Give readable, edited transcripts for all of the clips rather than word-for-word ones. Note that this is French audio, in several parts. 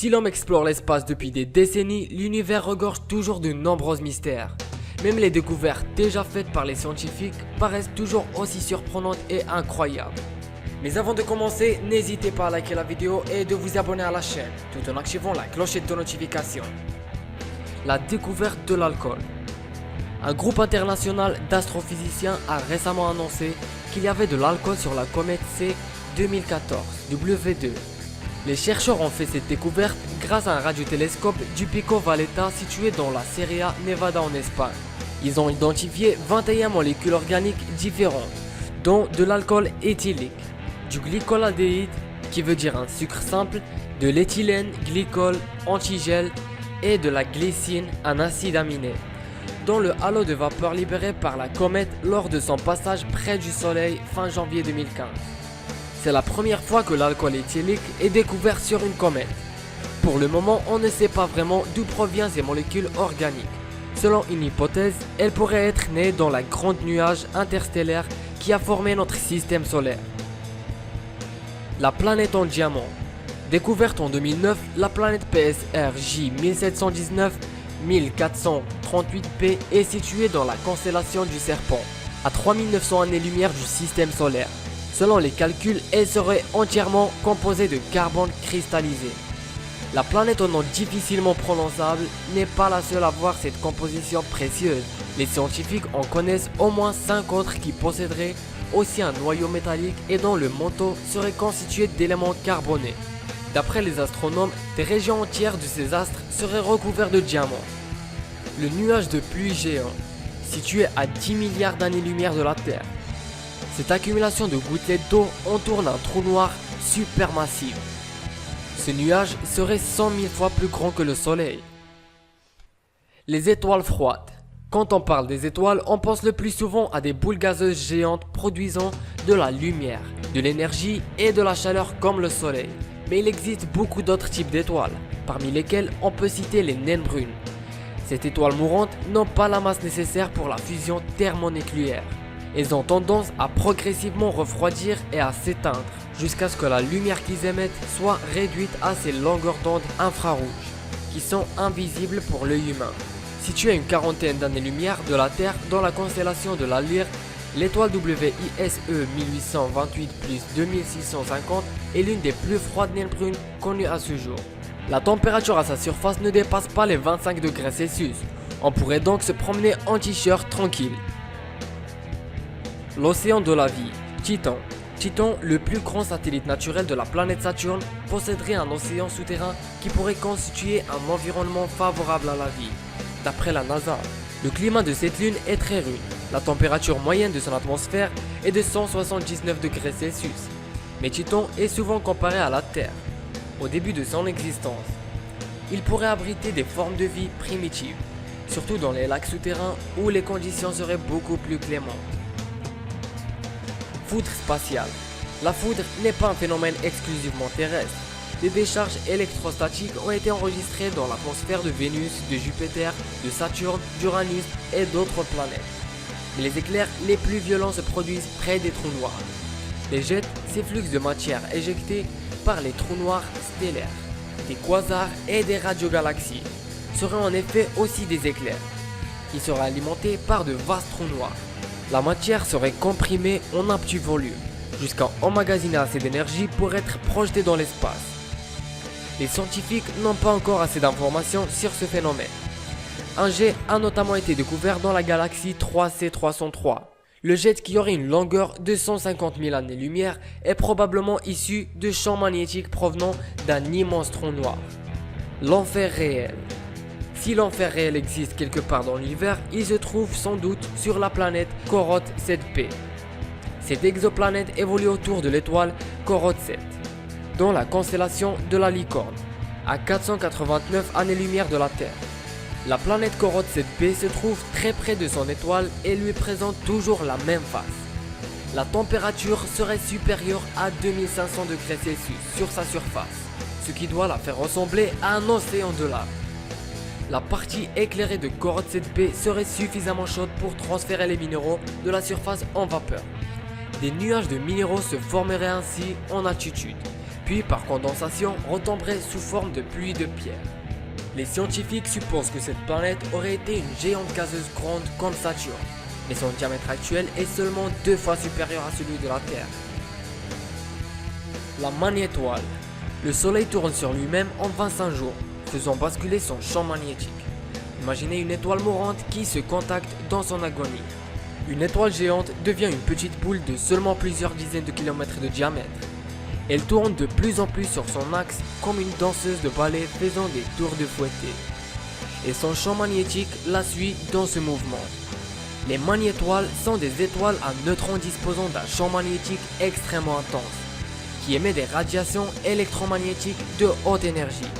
Si l'homme explore l'espace depuis des décennies, l'univers regorge toujours de nombreux mystères. Même les découvertes déjà faites par les scientifiques paraissent toujours aussi surprenantes et incroyables. Mais avant de commencer, n'hésitez pas à liker la vidéo et de vous abonner à la chaîne, tout en activant la clochette de notification. La découverte de l'alcool. Un groupe international d'astrophysiciens a récemment annoncé qu'il y avait de l'alcool sur la comète C 2014 W2. Les chercheurs ont fait cette découverte grâce à un radiotélescope du Pico Valletta situé dans la Sierra Nevada en Espagne. Ils ont identifié 21 molécules organiques différentes, dont de l'alcool éthylique, du glycolaldéhyde qui veut dire un sucre simple, de l'éthylène glycol antigel et de la glycine, un acide aminé, dont le halo de vapeur libéré par la comète lors de son passage près du Soleil fin janvier 2015. C'est la première fois que l'alcool éthylique est découvert sur une comète. Pour le moment, on ne sait pas vraiment d'où proviennent ces molécules organiques. Selon une hypothèse, elles pourraient être nées dans la grande nuage interstellaire qui a formé notre système solaire. La planète en diamant. Découverte en 2009, la planète PSR J 1719-1438p est située dans la constellation du Serpent, à 3900 années-lumière du système solaire. Selon les calculs, elle serait entièrement composée de carbone cristallisé. La planète au nom difficilement prononçable n'est pas la seule à avoir cette composition précieuse. Les scientifiques en connaissent au moins 5 autres qui posséderaient aussi un noyau métallique et dont le manteau serait constitué d'éléments carbonés. D'après les astronomes, des régions entières de ces astres seraient recouvertes de diamants. Le nuage de pluie géant, situé à 10 milliards d'années-lumière de la Terre. Cette accumulation de gouttelettes d'eau entoure un trou noir supermassif. Ce nuage serait 100 000 fois plus grand que le Soleil. Les étoiles froides. Quand on parle des étoiles, on pense le plus souvent à des boules gazeuses géantes produisant de la lumière, de l'énergie et de la chaleur comme le Soleil. Mais il existe beaucoup d'autres types d'étoiles, parmi lesquelles on peut citer les naines brunes. Ces étoiles mourantes n'ont pas la masse nécessaire pour la fusion thermonucléaire. Elles ont tendance à progressivement refroidir et à s'éteindre jusqu'à ce que la lumière qu'ils émettent soit réduite à ces longueurs d'onde infrarouges qui sont invisibles pour l'œil humain. Située à une quarantaine d'années-lumière de la Terre dans la constellation de la Lyre, l'étoile WISE 1828 plus 2650 est l'une des plus froides naines brunes connues à ce jour. La température à sa surface ne dépasse pas les 25 degrés Celsius. On pourrait donc se promener en t-shirt tranquille. L'océan de la vie, Titan. Titan, le plus grand satellite naturel de la planète Saturne, posséderait un océan souterrain qui pourrait constituer un environnement favorable à la vie. D'après la NASA, le climat de cette lune est très rude. La température moyenne de son atmosphère est de 179 degrés Celsius. Mais Titan est souvent comparé à la Terre, au début de son existence. Il pourrait abriter des formes de vie primitives, surtout dans les lacs souterrains où les conditions seraient beaucoup plus clémentes. Foudre spatiale. La foudre n'est pas un phénomène exclusivement terrestre. Des décharges électrostatiques ont été enregistrées dans l'atmosphère de Vénus, de Jupiter, de Saturne, d'Uranus et d'autres planètes. Mais les éclairs les plus violents se produisent près des trous noirs. Les jets, ces flux de matière éjectés par les trous noirs stellaires, des quasars et des radiogalaxies, seraient en effet aussi des éclairs. Ils seraient alimentés par de vastes trous noirs. La matière serait comprimée en un petit volume, jusqu'à emmagasiner assez d'énergie pour être projetée dans l'espace. Les scientifiques n'ont pas encore assez d'informations sur ce phénomène. Un jet a notamment été découvert dans la galaxie 3C303. Le jet, qui aurait une longueur de 150 000 années-lumière, est probablement issu de champs magnétiques provenant d'un immense trou noir. L'enfer réel. Si l'enfer réel existe quelque part dans l'univers, il se trouve sans doute sur la planète Corotte 7P. Cette exoplanète évolue autour de l'étoile Corotte 7, dans la constellation de la Licorne, à 489 années-lumière de la Terre. La planète Corotte 7P se trouve très près de son étoile et lui présente toujours la même face. La température serait supérieure à 2500 degrés Celsius sur sa surface, ce qui doit la faire ressembler à un océan de lave. La partie éclairée de Corotte 7P serait suffisamment chaude pour transférer les minéraux de la surface en vapeur. Des nuages de minéraux se formeraient ainsi en altitude, puis par condensation retomberait sous forme de pluie de pierre. Les scientifiques supposent que cette planète aurait été une géante gazeuse grande comme Saturne, mais son diamètre actuel est seulement 2 fois supérieur à celui de la Terre. La magnétoile. Le Soleil tourne sur lui-même en 25 jours, faisant basculer son champ magnétique. Imaginez une étoile mourante qui se contacte dans son agonie. Une étoile géante devient une petite boule de seulement plusieurs dizaines de kilomètres de diamètre. Elle tourne de plus en plus sur son axe comme une danseuse de ballet faisant des tours de fouetté. Et son champ magnétique la suit dans ce mouvement. Les magnétoiles sont des étoiles à neutrons disposant d'un champ magnétique extrêmement intense, qui émet des radiations électromagnétiques de haute énergie,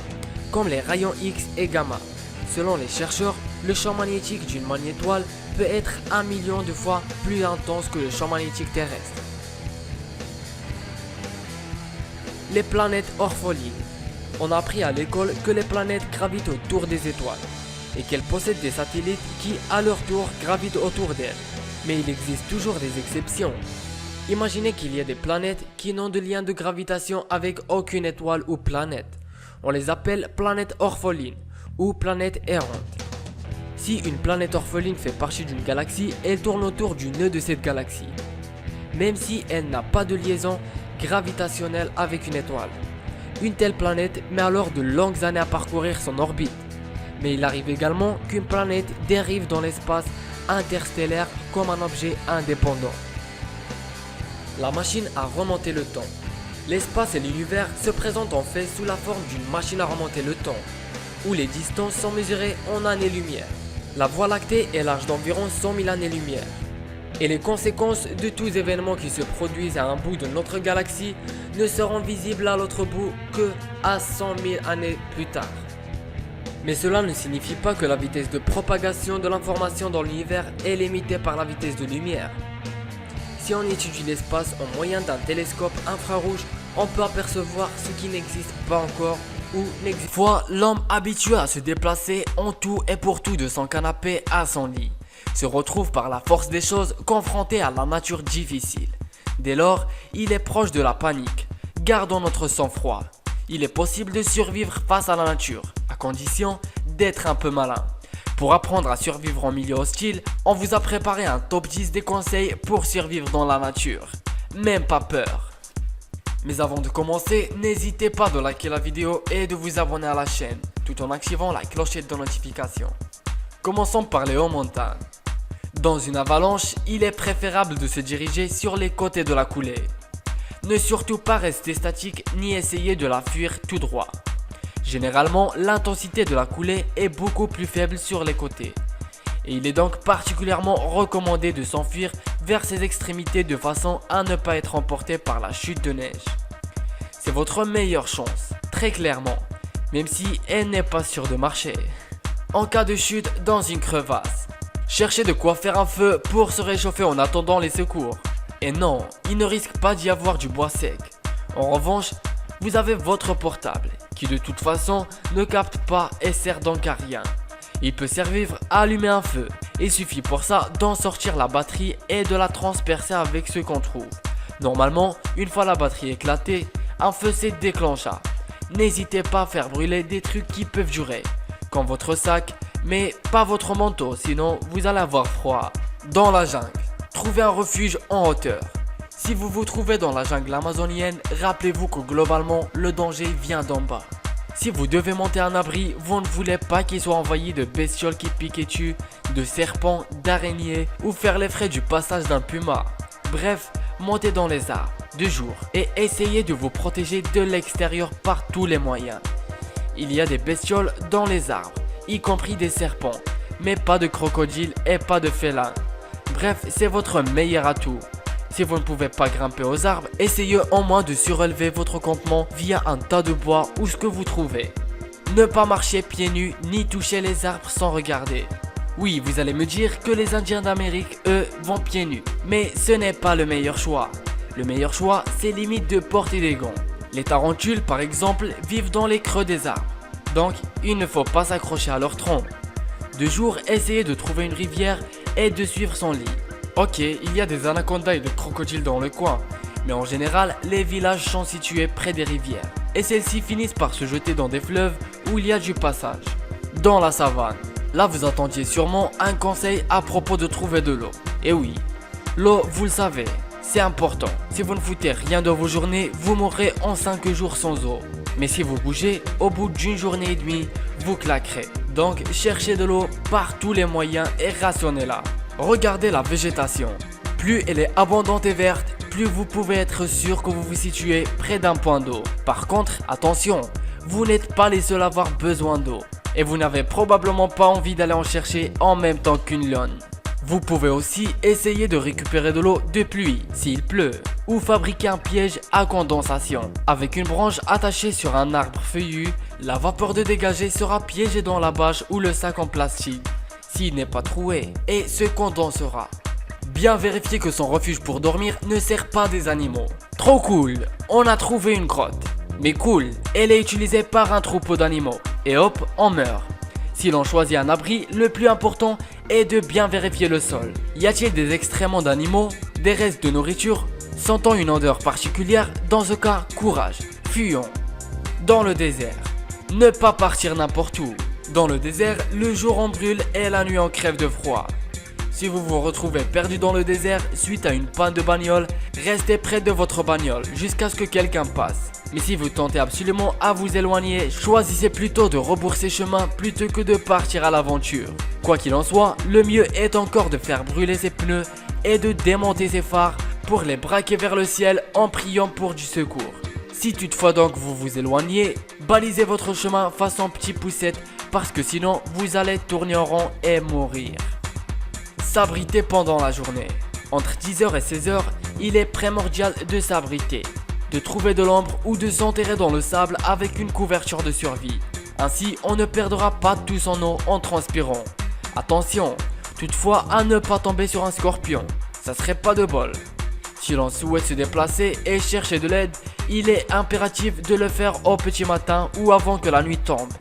comme les rayons X et gamma. Selon les chercheurs, le champ magnétique d'une magnétoile peut être 1 million de fois plus intense que le champ magnétique terrestre. Les planètes orphelines. On a appris à l'école que les planètes gravitent autour des étoiles et qu'elles possèdent des satellites qui, à leur tour, gravitent autour d'elles. Mais il existe toujours des exceptions. Imaginez qu'il y a des planètes qui n'ont de lien de gravitation avec aucune étoile ou planète. On les appelle planètes orphelines ou planètes errantes. Si une planète orpheline fait partie d'une galaxie, elle tourne autour du nœud de cette galaxie, même si elle n'a pas de liaison gravitationnelle avec une étoile. Une telle planète met alors de longues années à parcourir son orbite. Mais il arrive également qu'une planète dérive dans l'espace interstellaire comme un objet indépendant. La machine à remonter le temps. L'espace et l'univers se présentent en fait sous la forme d'une machine à remonter le temps, où les distances sont mesurées en années-lumière. La Voie lactée est large d'environ 100 000 années-lumière. Et les conséquences de tous événements qui se produisent à un bout de notre galaxie ne seront visibles à l'autre bout que à 100 000 années plus tard. Mais cela ne signifie pas que la vitesse de propagation de l'information dans l'univers est limitée par la vitesse de lumière. Si on étudie l'espace au moyen d'un télescope infrarouge, on peut apercevoir ce qui n'existe pas encore ou n'existe. Fois l'homme habitué à se déplacer en tout et pour tout de son canapé à son lit se retrouve par la force des choses confronté à la nature difficile. Dès lors, il est proche de la panique. Gardons notre sang-froid. Il est possible de survivre face à la nature, à condition d'être un peu malin. Pour apprendre à survivre en milieu hostile, on vous a préparé un top 10 des conseils pour survivre dans la nature. Même pas peur. Mais avant de commencer, n'hésitez pas de liker la vidéo et de vous abonner à la chaîne, tout en activant la clochette de notification. Commençons par les hauts montagnes. Dans une avalanche, il est préférable de se diriger sur les côtés de la coulée. Ne surtout pas rester statique ni essayer de la fuir tout droit. Généralement, l'intensité de la coulée est beaucoup plus faible sur les côtés. Et il est donc particulièrement recommandé de s'enfuir vers ses extrémités de façon à ne pas être emporté par la chute de neige. C'est votre meilleure chance, très clairement, même si elle n'est pas sûre de marcher. En cas de chute dans une crevasse, cherchez de quoi faire un feu pour se réchauffer en attendant les secours. Et non, il ne risque pas d'y avoir du bois sec. En revanche, vous avez votre portable, qui de toute façon ne capte pas et sert donc à rien. Il peut servir à allumer un feu. Il suffit pour ça d'en sortir la batterie et de la transpercer avec ce qu'on trouve. Normalement, une fois la batterie éclatée, un feu se déclencha. N'hésitez pas à faire brûler des trucs qui peuvent durer, comme votre sac, mais pas votre manteau, sinon vous allez avoir froid. Dans la jungle, trouvez un refuge en hauteur. Si vous vous trouvez dans la jungle amazonienne, rappelez-vous que globalement, le danger vient d'en bas. Si vous devez monter un abri, vous ne voulez pas qu'il soit envahi de bestioles qui piquent et tuent, de serpents, d'araignées ou faire les frais du passage d'un puma. Bref, montez dans les arbres de jour et essayez de vous protéger de l'extérieur par tous les moyens. Il y a des bestioles dans les arbres, y compris des serpents, mais pas de crocodiles et pas de félins. Bref, c'est votre meilleur atout. Si vous ne pouvez pas grimper aux arbres, essayez au moins de surélever votre campement via un tas de bois ou ce que vous trouvez. Ne pas marcher pieds nus ni toucher les arbres sans regarder. Oui, vous allez me dire que les Indiens d'Amérique, eux, vont pieds nus. Mais ce n'est pas le meilleur choix. Le meilleur choix, c'est limite de porter des gants. Les tarentules, par exemple, vivent dans les creux des arbres. Donc, il ne faut pas s'accrocher à leur tronc. De jour, essayez de trouver une rivière et de suivre son lit. Ok, il y a des anacondas et des crocodiles dans le coin, Mais en général, les villages sont situés près des rivières. Et celles-ci finissent par se jeter dans des fleuves où il y a du passage. Dans la savane. Là vous attendiez sûrement un conseil à propos de trouver de l'eau. Et oui, l'eau vous le savez, c'est important. Si vous ne foutez rien dans vos journées, vous mourrez en 5 jours sans eau. Mais si vous bougez, au bout d'une journée et demie, vous claquerez. Donc cherchez de l'eau par tous les moyens et rationnez-la. Regardez la végétation. Plus elle est abondante et verte, plus vous pouvez être sûr que vous vous situez près d'un point d'eau. Par contre, attention, vous n'êtes pas les seuls à avoir besoin d'eau. Et vous n'avez probablement pas envie d'aller en chercher en même temps qu'une lionne. Vous pouvez aussi essayer de récupérer de l'eau de pluie s'il pleut, ou fabriquer un piège à condensation. Avec une branche attachée sur un arbre feuillu, la vapeur de dégagée sera piégée dans la bâche ou le sac en plastique, s'il n'est pas troué, et se condensera. Bien vérifier que son refuge pour dormir ne sert pas des animaux. Trop cool, on a trouvé une grotte. Mais cool, elle est utilisée par un troupeau d'animaux. Et hop, on meurt. Si l'on choisit un abri, le plus important est de bien vérifier le sol. Y a-t-il des excréments d'animaux, des restes de nourriture, sentant une odeur particulière? Dans ce cas, courage, fuyons. Dans le désert, ne pas partir n'importe où. Dans le désert, le jour on brûle et la nuit on crève de froid. Si vous vous retrouvez perdu dans le désert suite à une panne de bagnole, restez près de votre bagnole jusqu'à ce que quelqu'un passe. Mais si vous tentez absolument à vous éloigner, choisissez plutôt de rebourser chemin plutôt que de partir à l'aventure. Quoi qu'il en soit, le mieux est encore de faire brûler ses pneus et de démonter ses phares pour les braquer vers le ciel en priant pour du secours. Si toutefois donc vous vous éloignez, balisez votre chemin façon petit poussette parce que sinon vous allez tourner en rond et mourir. S'abriter pendant la journée. Entre 10h et 16h, il est primordial de s'abriter, de trouver de l'ombre ou de s'enterrer dans le sable avec une couverture de survie. Ainsi, on ne perdra pas tout son eau en transpirant. Attention, toutefois à ne pas tomber sur un scorpion, ça serait pas de bol. Si l'on souhaite se déplacer et chercher de l'aide, il est impératif de le faire au petit matin ou avant que la nuit tombe.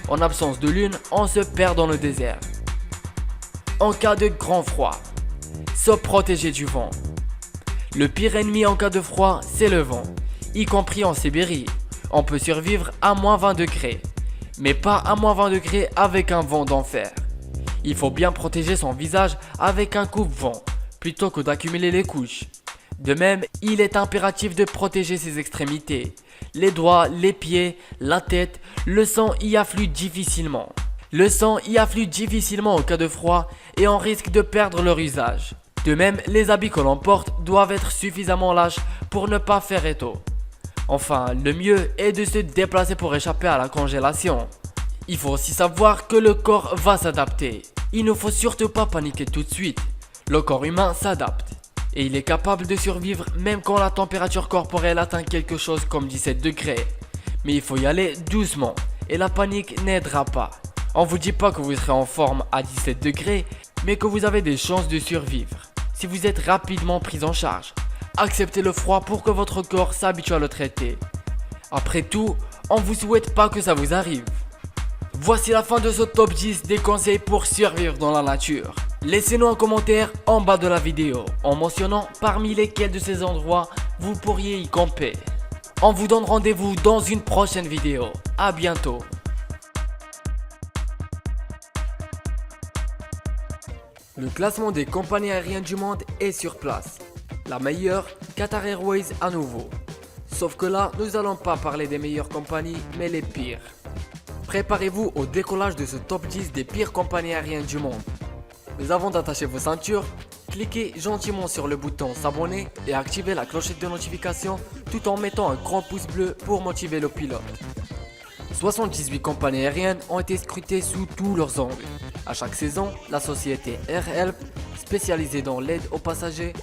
En absence de lune, on se perd dans le désert. En cas de grand froid, se protéger du vent. Le pire ennemi en cas de froid, c'est le vent, y compris en Sibérie. On peut survivre à moins 20 degrés, mais pas à moins 20 degrés avec un vent d'enfer. Il faut bien protéger son visage avec un coupe-vent, plutôt que d'accumuler les couches. De même, il est impératif de protéger ses extrémités. Les doigts, les pieds, la tête, le sang y afflue difficilement. Le sang y afflue difficilement au cas de froid et on risque de perdre leur usage. De même, les habits que l'on porte doivent être suffisamment lâches pour ne pas faire étau. Enfin, le mieux est de se déplacer pour échapper à la congélation. Il faut aussi savoir que le corps va s'adapter. Il ne faut surtout pas paniquer tout de suite. Le corps humain s'adapte. Et il est capable de survivre même quand la température corporelle atteint quelque chose comme 17 degrés. Mais il faut y aller doucement et la panique n'aidera pas. On vous dit pas que vous serez en forme à 17 degrés, mais que vous avez des chances de survivre. Si vous êtes rapidement pris en charge, acceptez le froid pour que votre corps s'habitue à le traiter. Après tout, on vous souhaite pas que ça vous arrive. Voici la fin de ce top 10 des conseils pour survivre dans la nature. Laissez-nous un commentaire en bas de la vidéo en mentionnant parmi lesquels de ces endroits vous pourriez y camper. On vous donne rendez-vous dans une prochaine vidéo. À bientôt. Le classement des compagnies aériennes du monde est sur place. La meilleure, Qatar Airways à nouveau. Sauf que là, nous allons pas parler des meilleures compagnies, mais les pires. Préparez-vous au décollage de ce top 10 des pires compagnies aériennes du monde. Mais avant d'attacher vos ceintures, cliquez gentiment sur le bouton s'abonner et activez la clochette de notification tout en mettant un grand pouce bleu pour motiver le pilote. 78 compagnies aériennes ont été scrutées sous tous leurs angles. À chaque saison, la société AirHelp, spécialisée dans l'aide aux passagers,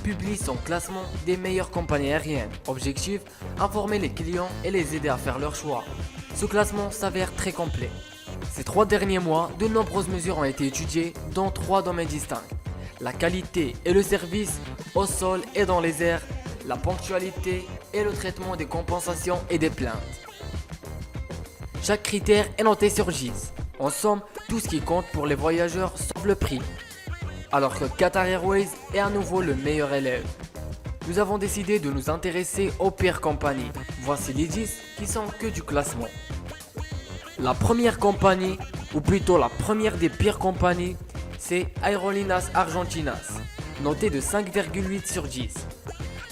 publie son classement des meilleures compagnies aériennes. Objectif, informer les clients et les aider à faire leur choix. Ce classement s'avère très complet. Ces 3 derniers mois, de nombreuses mesures ont été étudiées dans 3 domaines distincts. La qualité et le service au sol et dans les airs, la ponctualité et le traitement des compensations et des plaintes. Chaque critère est noté sur GIS. En somme, tout ce qui compte pour les voyageurs sauf le prix. Alors que Qatar Airways est à nouveau le meilleur élève. nous avons décidé de nous intéresser aux pires compagnies. Voici les 10 qui sont que du classement. La première compagnie, ou plutôt la première des pires compagnies, c'est Aerolíneas Argentinas, notée de 5,8 sur 10.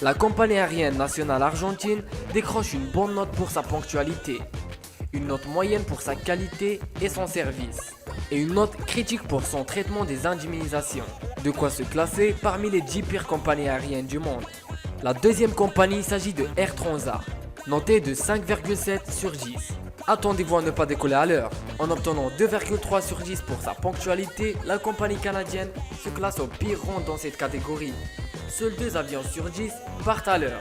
La compagnie aérienne nationale argentine décroche une bonne note pour sa ponctualité, une note moyenne pour sa qualité et son service, et une note critique pour son traitement des indemnisations. De quoi se classer parmi les 10 pires compagnies aériennes du monde. La deuxième compagnie s'agit de Air Transat, notée de 5,7 sur 10. Attendez-vous à ne pas décoller à l'heure. En obtenant 2,3 sur 10 pour sa ponctualité, la compagnie canadienne se classe au pire rang dans cette catégorie. Seuls 2 avions sur 10 partent à l'heure.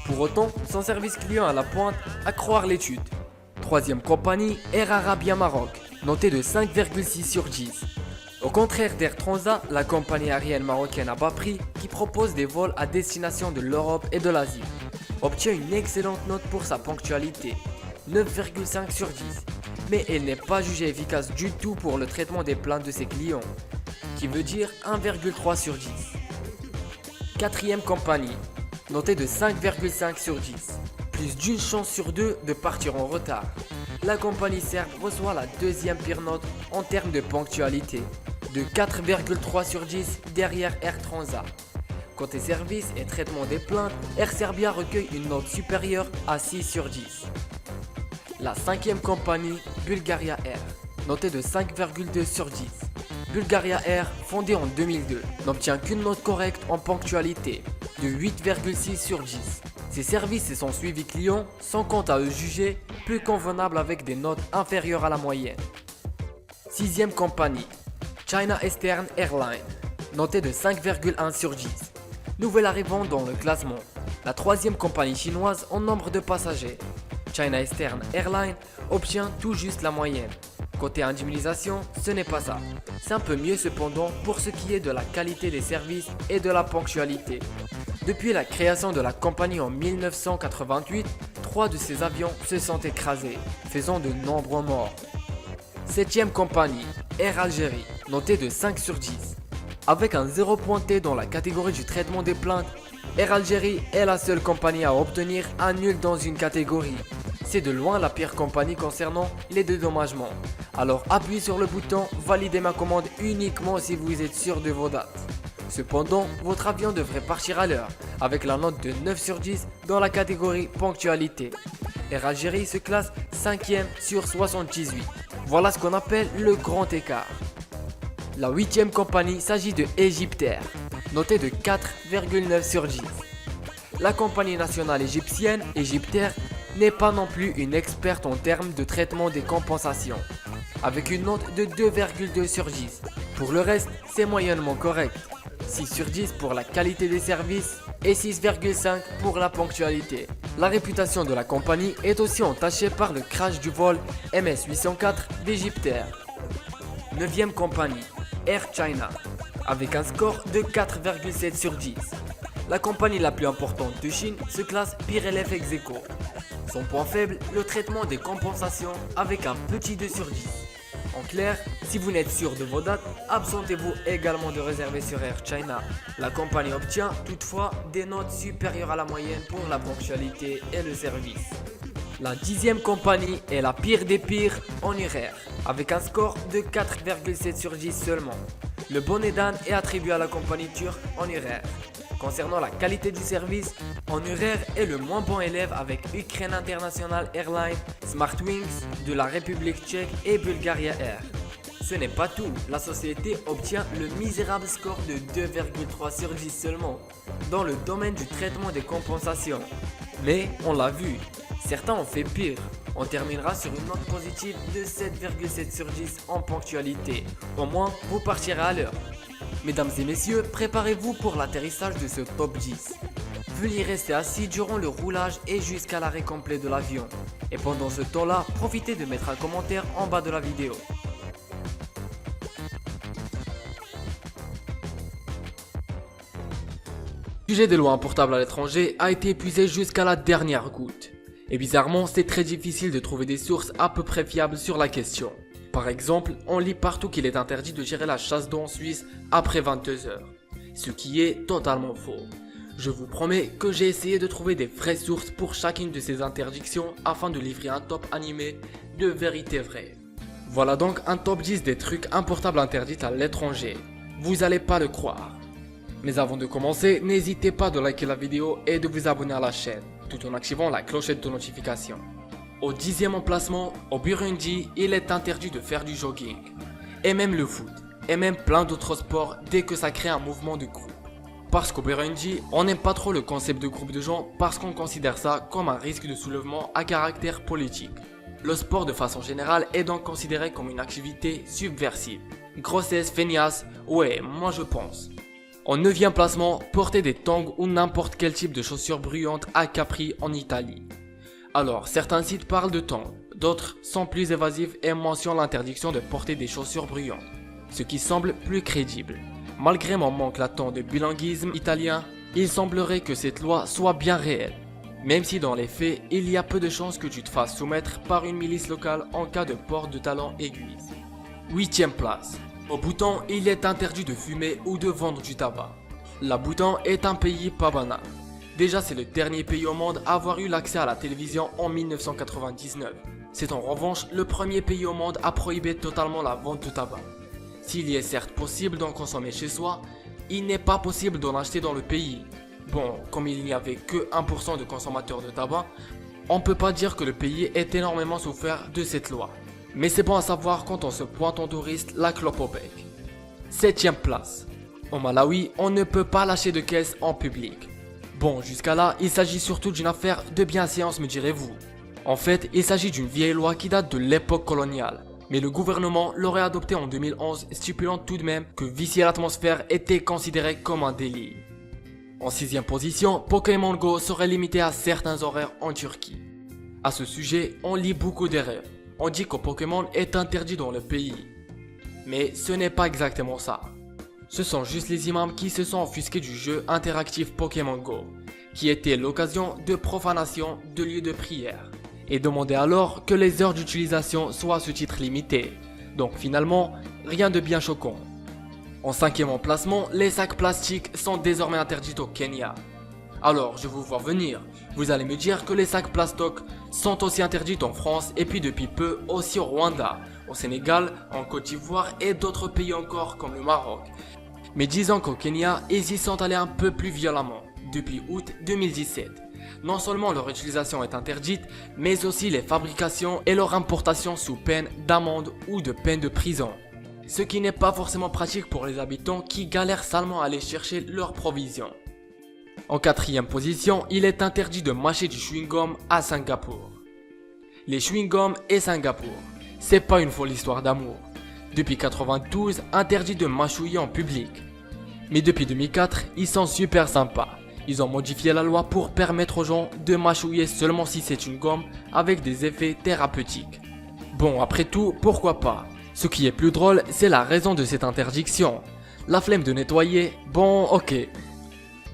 Pour autant, son service client à la pointe, à croire l'étude. Troisième compagnie, Air Arabia Maroc, notée de 5,6 sur 10. Au contraire d'Air Transat, la compagnie aérienne marocaine à bas prix, qui propose des vols à destination de l'Europe et de l'Asie, obtient une excellente note pour sa ponctualité, 9,5 sur 10. Mais elle n'est pas jugée efficace du tout pour le traitement des plaintes de ses clients, qui veut dire 1,3 sur 10. Quatrième compagnie, notée de 5,5 sur 10. Plus d'une chance sur 2 de partir en retard. La compagnie serbe reçoit la deuxième pire note en termes de ponctualité, de 4,3 sur 10 derrière Air Transat. Côté service et traitement des plaintes, Air Serbia recueille une note supérieure à 6 sur 10. La cinquième compagnie, Bulgaria Air, notée de 5,2 sur 10. Bulgaria Air, fondée en 2002, n'obtient qu'une note correcte en ponctualité, de 8,6 sur 10. Ses services et son suivi client sont quant à eux jugés plus convenables avec des notes inférieures à la moyenne. Sixième compagnie, China Eastern Airlines, notée de 5,1 sur 10. Nouvelle arrivante dans le classement, la troisième compagnie chinoise en nombre de passagers. China Eastern Airlines obtient tout juste la moyenne. Côté indemnisation, ce n'est pas ça. C'est un peu mieux cependant pour ce qui est de la qualité des services et de la ponctualité. Depuis la création de la compagnie en 1988, 3 de ces avions se sont écrasés, faisant de nombreux morts. Septième compagnie, Air Algérie, notée de 5 sur 10. Avec un 0 pointé dans la catégorie du traitement des plaintes, Air Algérie est la seule compagnie à obtenir un nul dans une catégorie. C'est de loin la pire compagnie concernant les dédommagements. Alors appuyez sur le bouton « Valider ma commande » uniquement si vous êtes sûr de vos dates. Cependant, votre avion devrait partir à l'heure, avec la note de 9 sur 10 dans la catégorie ponctualité. Air Algérie se classe 5e sur 78. Voilà ce qu'on appelle le grand écart. La 8e compagnie s'agit de Egyptair, notée de 4,9 sur 10. La compagnie nationale égyptienne, Egyptair, n'est pas non plus une experte en termes de traitement des compensations, avec une note de 2,2 sur 10. Pour le reste, c'est moyennement correct. 6 sur 10 pour la qualité des services et 6,5 pour la ponctualité. La réputation de la compagnie est aussi entachée par le crash du vol MS-804 d'Egyptair. 9e compagnie, Air China, avec un score de 4,7 sur 10. La compagnie la plus importante de Chine se classe pire élève ex aequo. Son point faible, le traitement des compensations avec un petit 2 sur 10. En clair, si vous n'êtes sûr de vos dates, absentez-vous également de réserver sur Air China. La compagnie obtient toutefois des notes supérieures à la moyenne pour la ponctualité et le service. La 10e compagnie est la pire des pires en Air, avec un score de 4,7 sur 10 seulement. Le bonnet d'âne est attribué à la compagnie turque en Air. Concernant la qualité du service, Air est le moins bon élève avec Ukraine International Airlines, Smartwings de la République tchèque et Bulgaria Air. Ce n'est pas tout, la société obtient le misérable score de 2,3 sur 10 seulement dans le domaine du traitement des compensations. Mais on l'a vu, certains ont fait pire. On terminera sur une note positive de 7,7 sur 10 en ponctualité. Au moins, vous partirez à l'heure. Mesdames et messieurs, préparez-vous pour l'atterrissage de ce top 10. Veuillez rester assis durant le roulage et jusqu'à l'arrêt complet de l'avion. Et pendant ce temps-là, profitez de mettre un commentaire en bas de la vidéo. Le sujet des lois portables à l'étranger a été épuisé jusqu'à la dernière goutte. Et bizarrement, c'est très difficile de trouver des sources à peu près fiables sur la question. Par exemple, on lit partout qu'il est interdit de gérer la chasse d'eau en Suisse après 22 heures, ce qui est totalement faux. Je vous promets que j'ai essayé de trouver des vraies sources pour chacune de ces interdictions afin de livrer un top animé de vérité vraie. Voilà donc un top 10 des trucs importables interdits à l'étranger. Vous allez pas le croire. Mais avant de commencer, n'hésitez pas de liker la vidéo et de vous abonner à la chaîne, tout en activant la clochette de notification. Au 10e emplacement, au Burundi, il est interdit de faire du jogging. Et même le foot, et même plein d'autres sports dès que ça crée un mouvement de groupe. Parce qu'au Burundi, on n'aime pas trop le concept de groupe de gens parce qu'on considère ça comme un risque de soulèvement à caractère politique. Le sport de façon générale est donc considéré comme une activité subversive. Grossesse, feignasse, ouais, moi je pense. En 9e placement, porter des tongs ou n'importe quel type de chaussures bruyantes à Capri en Italie. Alors, certains sites parlent de tongs, d'autres sont plus évasifs et mentionnent l'interdiction de porter des chaussures bruyantes, ce qui semble plus crédible. Malgré mon manque latent de bilinguisme italien, il semblerait que cette loi soit bien réelle. Même si dans les faits, il y a peu de chances que tu te fasses soumettre par une milice locale en cas de port de talons aiguilles. 8e place. Au Bhoutan, il est interdit de fumer ou de vendre du tabac. La Bhoutan est un pays pas banal. Déjà, c'est le dernier pays au monde à avoir eu l'accès à la télévision en 1999. C'est en revanche le premier pays au monde à prohiber totalement la vente de tabac. S'il y est certes possible d'en consommer chez soi, il n'est pas possible d'en acheter dans le pays. Bon, comme il n'y avait que 1% de consommateurs de tabac, on peut pas dire que le pays ait énormément souffert de cette loi. Mais c'est bon à savoir quand on se pointe en touriste la clope au bec. 7e place. Au Malawi, on ne peut pas lâcher de caisse en public. Bon, jusqu'à là, il s'agit surtout d'une affaire de bienséance, me direz-vous. En fait, il s'agit d'une vieille loi qui date de l'époque coloniale. Mais le gouvernement l'aurait adoptée en 2011, stipulant tout de même que vicier l'atmosphère était considéré comme un délit. En 6e position, Pokémon Go serait limité à certains horaires en Turquie. À ce sujet, on lit beaucoup d'erreurs. On dit que Pokémon est interdit dans le pays. Mais ce n'est pas exactement ça. Ce sont juste les imams qui se sont offusqués du jeu interactif Pokémon Go, qui était l'occasion de profanation de lieux de prière, et demandaient alors que les heures d'utilisation soient à ce titre limitées. Donc finalement, rien de bien choquant. En 5e emplacement, les sacs plastiques sont désormais interdits au Kenya. Alors, je vous vois venir, vous allez me dire que les sacs plastoc sont aussi interdits en France et puis depuis peu aussi au Rwanda, au Sénégal, en Côte d'Ivoire et d'autres pays encore comme le Maroc. Mais disons qu'au Kenya, ils y sont allés un peu plus violemment, depuis août 2017. Non seulement leur utilisation est interdite, mais aussi les fabrications et leur importation sous peine d'amende ou de peine de prison. Ce qui n'est pas forcément pratique pour les habitants qui galèrent salement à aller chercher leurs provisions. En 4e position, il est interdit de mâcher du chewing-gum à Singapour. Les chewing-gums et Singapour, c'est pas une folle histoire d'amour. Depuis 92, interdit de mâchouiller en public. Mais depuis 2004, ils sont super sympas. Ils ont modifié la loi pour permettre aux gens de mâchouiller seulement si c'est une gomme avec des effets thérapeutiques. Bon, après tout, pourquoi pas? Ce qui est plus drôle, c'est la raison de cette interdiction. La flemme de nettoyer, bon ok.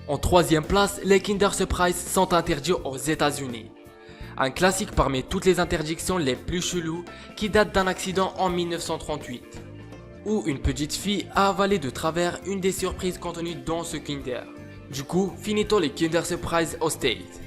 En 3e place, les Kinder Surprise sont interdits aux États-Unis. Un classique parmi toutes les interdictions les plus cheloues qui date d'un accident en 1938. Où une petite fille a avalé de travers une des surprises contenues dans ce Kinder. Du coup, finito les Kinder Surprise aux States.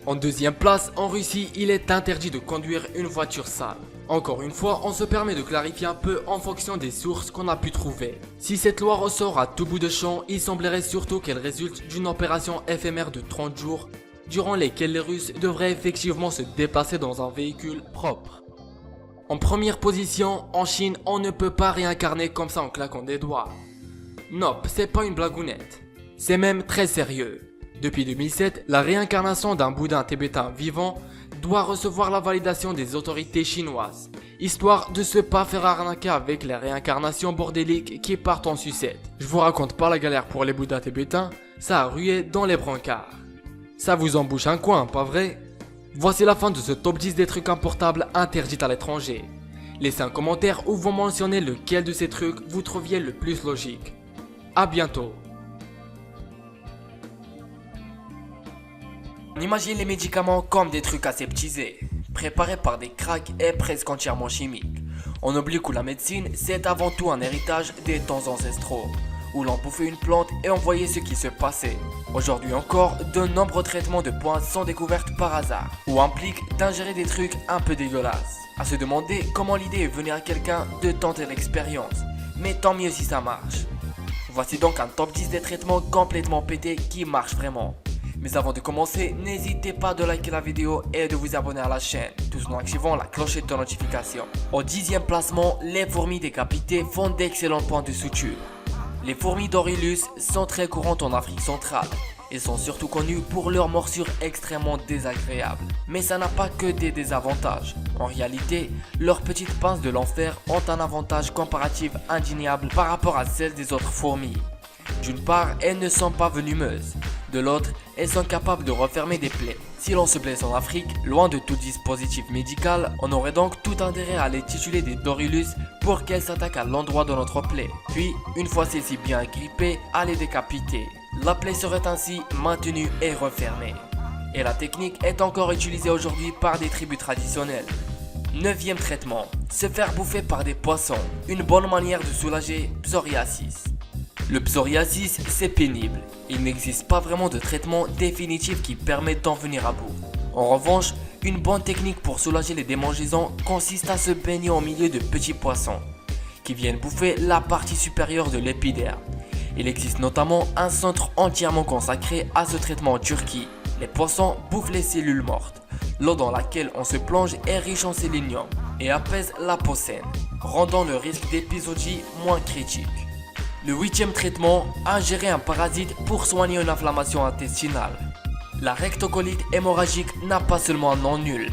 En 2e place, en Russie, il est interdit de conduire une voiture sale. Encore une fois, on se permet de clarifier un peu en fonction des sources qu'on a pu trouver. Si cette loi ressort à tout bout de champ, il semblerait surtout qu'elle résulte d'une opération éphémère de 30 jours, durant lesquels les Russes devraient effectivement se déplacer dans un véhicule propre. En première position, en Chine, on ne peut pas réincarner comme ça en claquant des doigts. Nope, c'est pas une blagounette. C'est même très sérieux. Depuis 2007, la réincarnation d'un bouddha tibétain vivant doit recevoir la validation des autorités chinoises, histoire de se pas faire arnaquer avec les réincarnations bordéliques qui partent en sucette. Je vous raconte pas la galère pour les bouddhas tibétains, ça a rué dans les brancards. Ça vous embouche un coin, pas vrai? Voici la fin de ce top 10 des trucs importables interdits à l'étranger. Laissez un commentaire où vous mentionnez lequel de ces trucs vous trouviez le plus logique. A bientôt. On imagine les médicaments comme des trucs aseptisés, préparés par des cracks et presque entièrement chimiques. On oublie que la médecine, c'est avant tout un héritage des temps ancestraux. où l'on bouffait une plante et on voyait ce qui se passait. Aujourd'hui encore, de nombreux traitements de pointes sont découverts par hasard, ou impliquent d'ingérer des trucs un peu dégueulasses. À se demander comment l'idée est venue à quelqu'un de tenter l'expérience, mais tant mieux si ça marche. Voici donc un top 10 des traitements complètement pétés qui marchent vraiment. Mais avant de commencer, n'hésitez pas de liker la vidéo et de vous abonner à la chaîne, tout en activant la clochette de notification. Au 10e placement, les fourmis décapitées font d'excellents points de suture. Les fourmis d'Aurelius sont très courantes en Afrique centrale et sont surtout connues pour leurs morsures extrêmement désagréables. Mais ça n'a pas que des désavantages. En réalité, leurs petites pinces de l'enfer ont un avantage comparatif indéniable par rapport à celles des autres fourmis. D'une part, elles ne sont pas venimeuses. De l'autre, elles sont capables de refermer des plaies. Si l'on se blesse en Afrique, loin de tout dispositif médical, on aurait donc tout intérêt à les tituler des Dorilus pour qu'elles s'attaquent à l'endroit de notre plaie. Puis, une fois celle-ci bien agrippée, à les décapiter. La plaie serait ainsi maintenue et refermée. Et la technique est encore utilisée aujourd'hui par des tribus traditionnelles. 9e traitement, se faire bouffer par des poissons. Une bonne manière de soulager psoriasis. Le psoriasis, c'est pénible. Il n'existe pas vraiment de traitement définitif qui permette d'en venir à bout. En revanche, une bonne technique pour soulager les démangeaisons consiste à se baigner au milieu de petits poissons qui viennent bouffer la partie supérieure de l'épiderme. Il existe notamment un centre entièrement consacré à ce traitement en Turquie. Les poissons bouffent les cellules mortes. L'eau dans laquelle on se plonge est riche en sélénium et apaise la peau saine, rendant le risque d'épisodie moins critique. Le 8e traitement, ingérer un parasite pour soigner une inflammation intestinale. La rectocolite hémorragique n'a pas seulement un nom nul,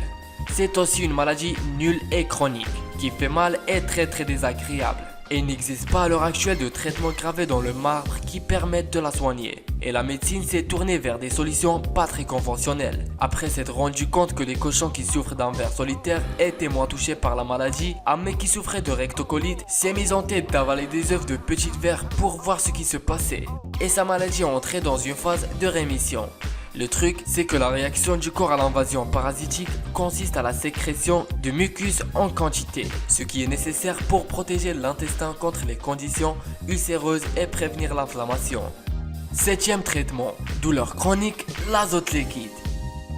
c'est aussi une maladie nulle et chronique, qui fait mal et très désagréable. Et il n'existe pas à l'heure actuelle de traitement gravé dans le marbre qui permette de la soigner. Et la médecine s'est tournée vers des solutions pas très conventionnelles. Après s'être rendu compte que les cochons qui souffrent d'un ver solitaire étaient moins touchés par la maladie, un mec qui souffrait de rectocolite s'est mis en tête d'avaler des œufs de petites vers pour voir ce qui se passait. Et sa maladie est entrée dans une phase de rémission. Le truc, c'est que la réaction du corps à l'invasion parasitique consiste à la sécrétion de mucus en quantité, ce qui est nécessaire pour protéger l'intestin contre les conditions ulcéreuses et prévenir l'inflammation. 7e traitement, douleur chronique, l'azote liquide.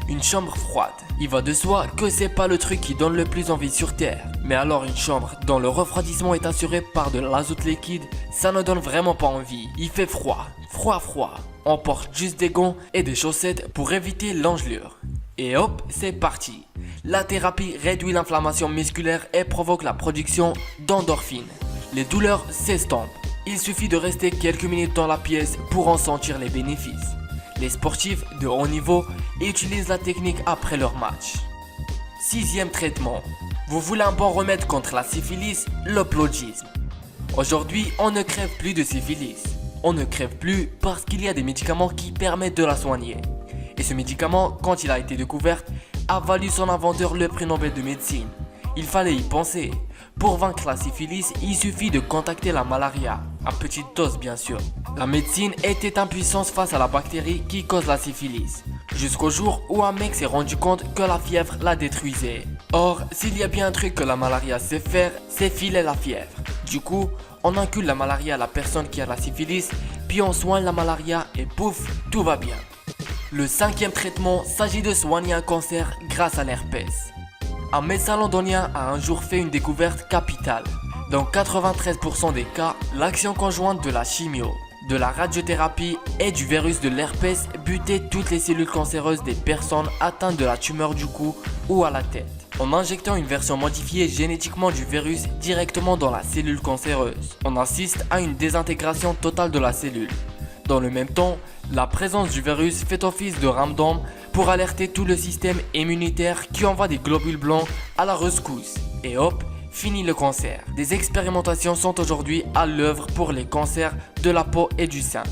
Une chambre froide. Il va de soi que c'est pas le truc qui donne le plus envie sur Terre. Mais alors une chambre dont le refroidissement est assuré par de l'azote liquide, ça ne donne vraiment pas envie. Il fait froid. On porte juste des gants et des chaussettes pour éviter l'engelure. Et hop, c'est parti. La thérapie réduit l'inflammation musculaire et provoque la production d'endorphines. Les douleurs s'estompent. Il suffit de rester quelques minutes dans la pièce pour en sentir les bénéfices. Les sportifs de haut niveau utilisent la technique après leur match. 6e traitement. Vous voulez un bon remède contre la syphilis, l'oplogisme. Aujourd'hui, on ne crève plus de syphilis. On ne crève plus parce qu'il y a des médicaments qui permettent de la soigner. Et ce médicament, quand il a été découvert, a valu son inventeur le prix Nobel de médecine. Il fallait y penser. Pour vaincre la syphilis, il suffit de contacter la malaria, à petite dose bien sûr. La médecine était impuissante face à la bactérie qui cause la syphilis, jusqu'au jour où un mec s'est rendu compte que la fièvre la détruisait. Or, s'il y a bien un truc que la malaria sait faire, c'est filer la fièvre. Du coup, on incule la malaria à la personne qui a la syphilis, puis on soigne la malaria et pouf, tout va bien. Le 5e traitement s'agit de soigner un cancer grâce à l'herpès. Un médecin londonien a un jour fait une découverte capitale. Dans 93% des cas, l'action conjointe de la chimio, de la radiothérapie et du virus de l'herpès butait toutes les cellules cancéreuses des personnes atteintes de la tumeur du cou ou à la tête, en injectant une version modifiée génétiquement du virus directement dans la cellule cancéreuse. On assiste à une désintégration totale de la cellule. Dans le même temps, la présence du virus fait office de ramdam pour alerter tout le système immunitaire qui envoie des globules blancs à la rescousse. Et hop, fini le cancer. Des expérimentations sont aujourd'hui à l'œuvre pour les cancers de la peau et du sein.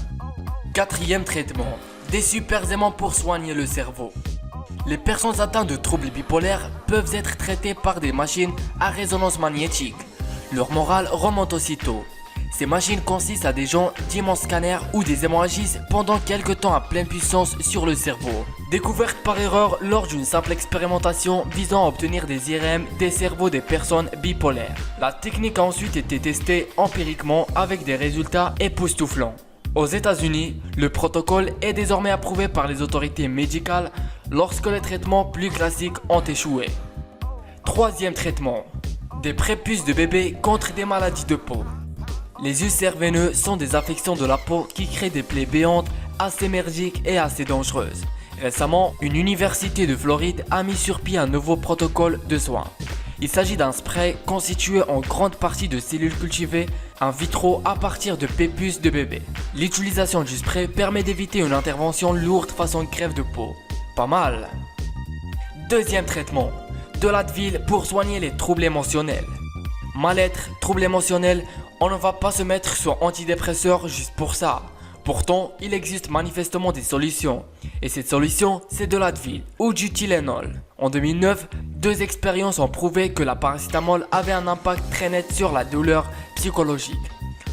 4e traitement, des super aimants pour soigner le cerveau. Les personnes atteintes de troubles bipolaires peuvent être traitées par des machines à résonance magnétique. Leur morale remonte aussitôt. Ces machines consistent à des gens d'immenses scanners ou des hémorragies pendant quelques temps à pleine puissance sur le cerveau. Découverte par erreur lors d'une simple expérimentation visant à obtenir des IRM des cerveaux des personnes bipolaires. La technique a ensuite été testée empiriquement avec des résultats époustouflants. Aux États-Unis, le protocole est désormais approuvé par les autorités médicales lorsque les traitements plus classiques ont échoué. Troisième traitement, des prépuces de bébé contre des maladies de peau. Les ulcères veineux sont des affections de la peau qui créent des plaies béantes assez merdiques et assez dangereuses. Récemment, une université de Floride a mis sur pied un nouveau protocole de soins. Il s'agit d'un spray constitué en grande partie de cellules cultivées in vitro à partir de prépuces de bébé. L'utilisation du spray permet d'éviter une intervention lourde façon greffe de peau. Pas mal. Deuxième traitement, de l'Advil pour soigner les troubles émotionnels. Mal-être, troubles émotionnels, on ne va pas se mettre sur antidépresseurs juste pour ça. Pourtant, il existe manifestement des solutions. Et cette solution, c'est de l'Advil ou du Tylenol. En 2009, 2 expériences ont prouvé que la paracétamol avait un impact très net sur la douleur psychologique.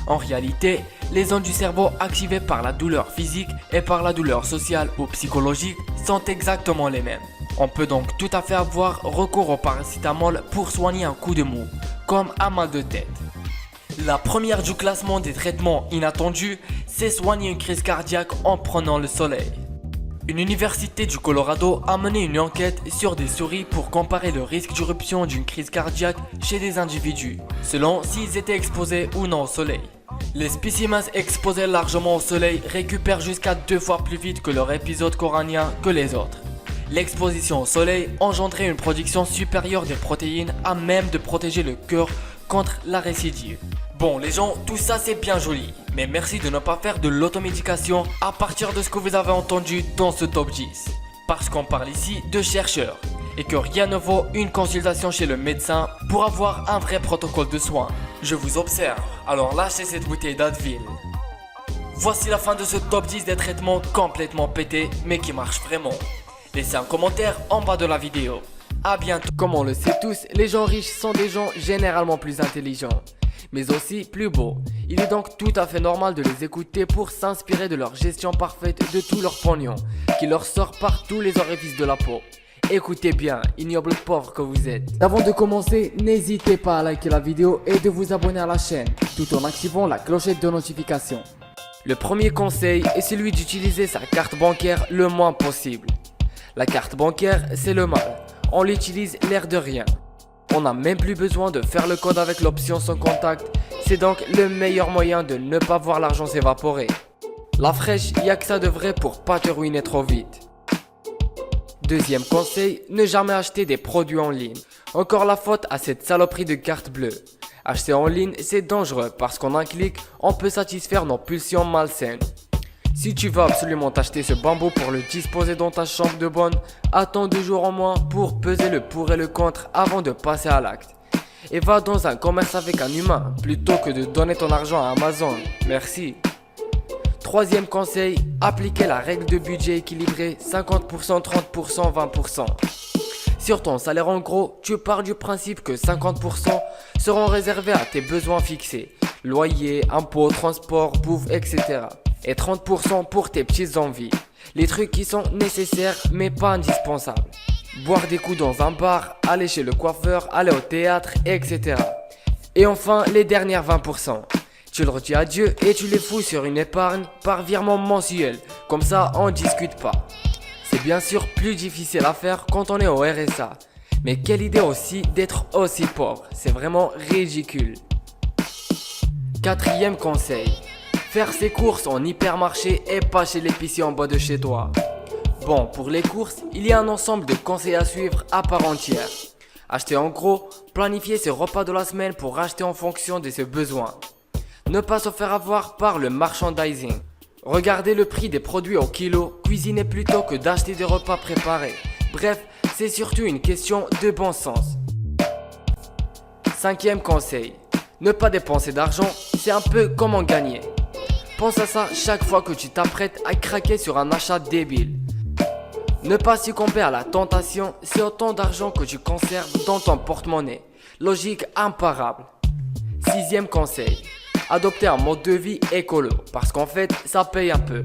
En réalité, les zones du cerveau activées par la douleur physique et par la douleur sociale ou psychologique sont exactement les mêmes. On peut donc tout à fait avoir recours au paracétamol pour soigner un coup de mou, comme un mal de tête. La première du classement des traitements inattendus, c'est soigner une crise cardiaque en prenant le soleil. Une université du Colorado a mené une enquête sur des souris pour comparer le risque d'éruption d'une crise cardiaque chez des individus, selon s'ils étaient exposés ou non au soleil. Les spécimens exposés largement au soleil récupèrent jusqu'à 2 fois plus vite que leur épisode coronien que les autres. L'exposition au soleil engendrait une production supérieure des protéines à même de protéger le cœur contre la récidive. Bon les gens, tout ça c'est bien joli, mais merci de ne pas faire de l'automédication à partir de ce que vous avez entendu dans ce top 10. Parce qu'on parle ici de chercheurs, et que rien ne vaut une consultation chez le médecin pour avoir un vrai protocole de soins. Je vous observe, alors lâchez cette bouteille d'Advil. Voici la fin de ce top 10 des traitements complètement pétés, mais qui marchent vraiment. Laissez un commentaire en bas de la vidéo. A bientôt. Comme on le sait tous, les gens riches sont des gens généralement plus intelligents, mais aussi plus beaux. Il est donc tout à fait normal de les écouter pour s'inspirer de leur gestion parfaite de tout leur pognon, qui leur sort par tous les orifices de la peau. Écoutez bien, ignoble pauvre que vous êtes. Avant de commencer, n'hésitez pas à liker la vidéo et de vous abonner à la chaîne, tout en activant la clochette de notification. Le premier conseil est celui d'utiliser sa carte bancaire le moins possible. La carte bancaire, c'est le mal. On l'utilise l'air de rien. On n'a même plus besoin de faire le code avec l'option sans contact. C'est donc le meilleur moyen de ne pas voir l'argent s'évaporer. La fraîche, y a que ça de vrai pour pas te ruiner trop vite. Deuxième conseil, ne jamais acheter des produits en ligne. Encore la faute à cette saloperie de carte bleue. Acheter en ligne, c'est dangereux parce qu'en un clic, on peut satisfaire nos pulsions malsaines. Si tu veux absolument t'acheter ce bambou pour le disposer dans ta chambre de bonne, attends 2 jours au moins pour peser le pour et le contre avant de passer à l'acte. Et va dans un commerce avec un humain plutôt que de donner ton argent à Amazon. Merci. Troisième conseil, appliquez la règle de budget équilibré 50%, 30%, 20%. Sur ton salaire en gros, tu pars du principe que 50% seront réservés à tes besoins fixés. Loyer, impôts, transport, bouffe, etc. Et 30% pour tes petites envies. Les trucs qui sont nécessaires mais pas indispensables. Boire des coups dans un bar, aller chez le coiffeur, aller au théâtre, etc. Et enfin, les dernières 20%. Tu leur dis adieu et tu les fous sur une épargne par virement mensuel. Comme ça, on discute pas. C'est bien sûr plus difficile à faire quand on est au RSA. Mais quelle idée aussi d'être aussi pauvre. C'est vraiment ridicule. Quatrième conseil. Faire ses courses en hypermarché et pas chez l'épicier en bas de chez toi. Bon, pour les courses, il y a un ensemble de conseils à suivre à part entière. Acheter en gros, planifier ses repas de la semaine pour acheter en fonction de ses besoins. Ne pas se faire avoir par le merchandising. Regardez le prix des produits au kilo, cuisiner plutôt que d'acheter des repas préparés. Bref, c'est surtout une question de bon sens. Cinquième conseil. Ne pas dépenser d'argent, c'est un peu comme en gagner. Pense à ça chaque fois que tu t'apprêtes à craquer sur un achat débile. Ne pas succomber à la tentation, c'est autant d'argent que tu conserves dans ton porte-monnaie. Logique imparable. Sixième conseil. Adoptez un mode de vie écolo, parce qu'en fait, ça paye un peu.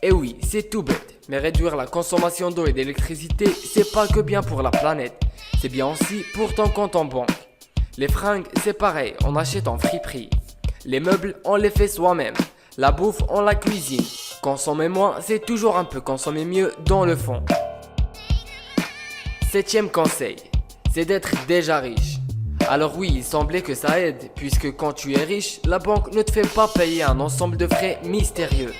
Et oui, c'est tout bête, mais réduire la consommation d'eau et d'électricité, c'est pas que bien pour la planète, c'est bien aussi pour ton compte en banque. Les fringues, c'est pareil, on achète en friperie. Les meubles, on les fait soi-même. La bouffe, on la cuisine. Consommer moins, c'est toujours un peu consommer mieux dans le fond. 7e conseil, c'est d'être déjà riche. Alors oui, il semblait que ça aide, puisque quand tu es riche, la banque ne te fait pas payer un ensemble de frais mystérieux,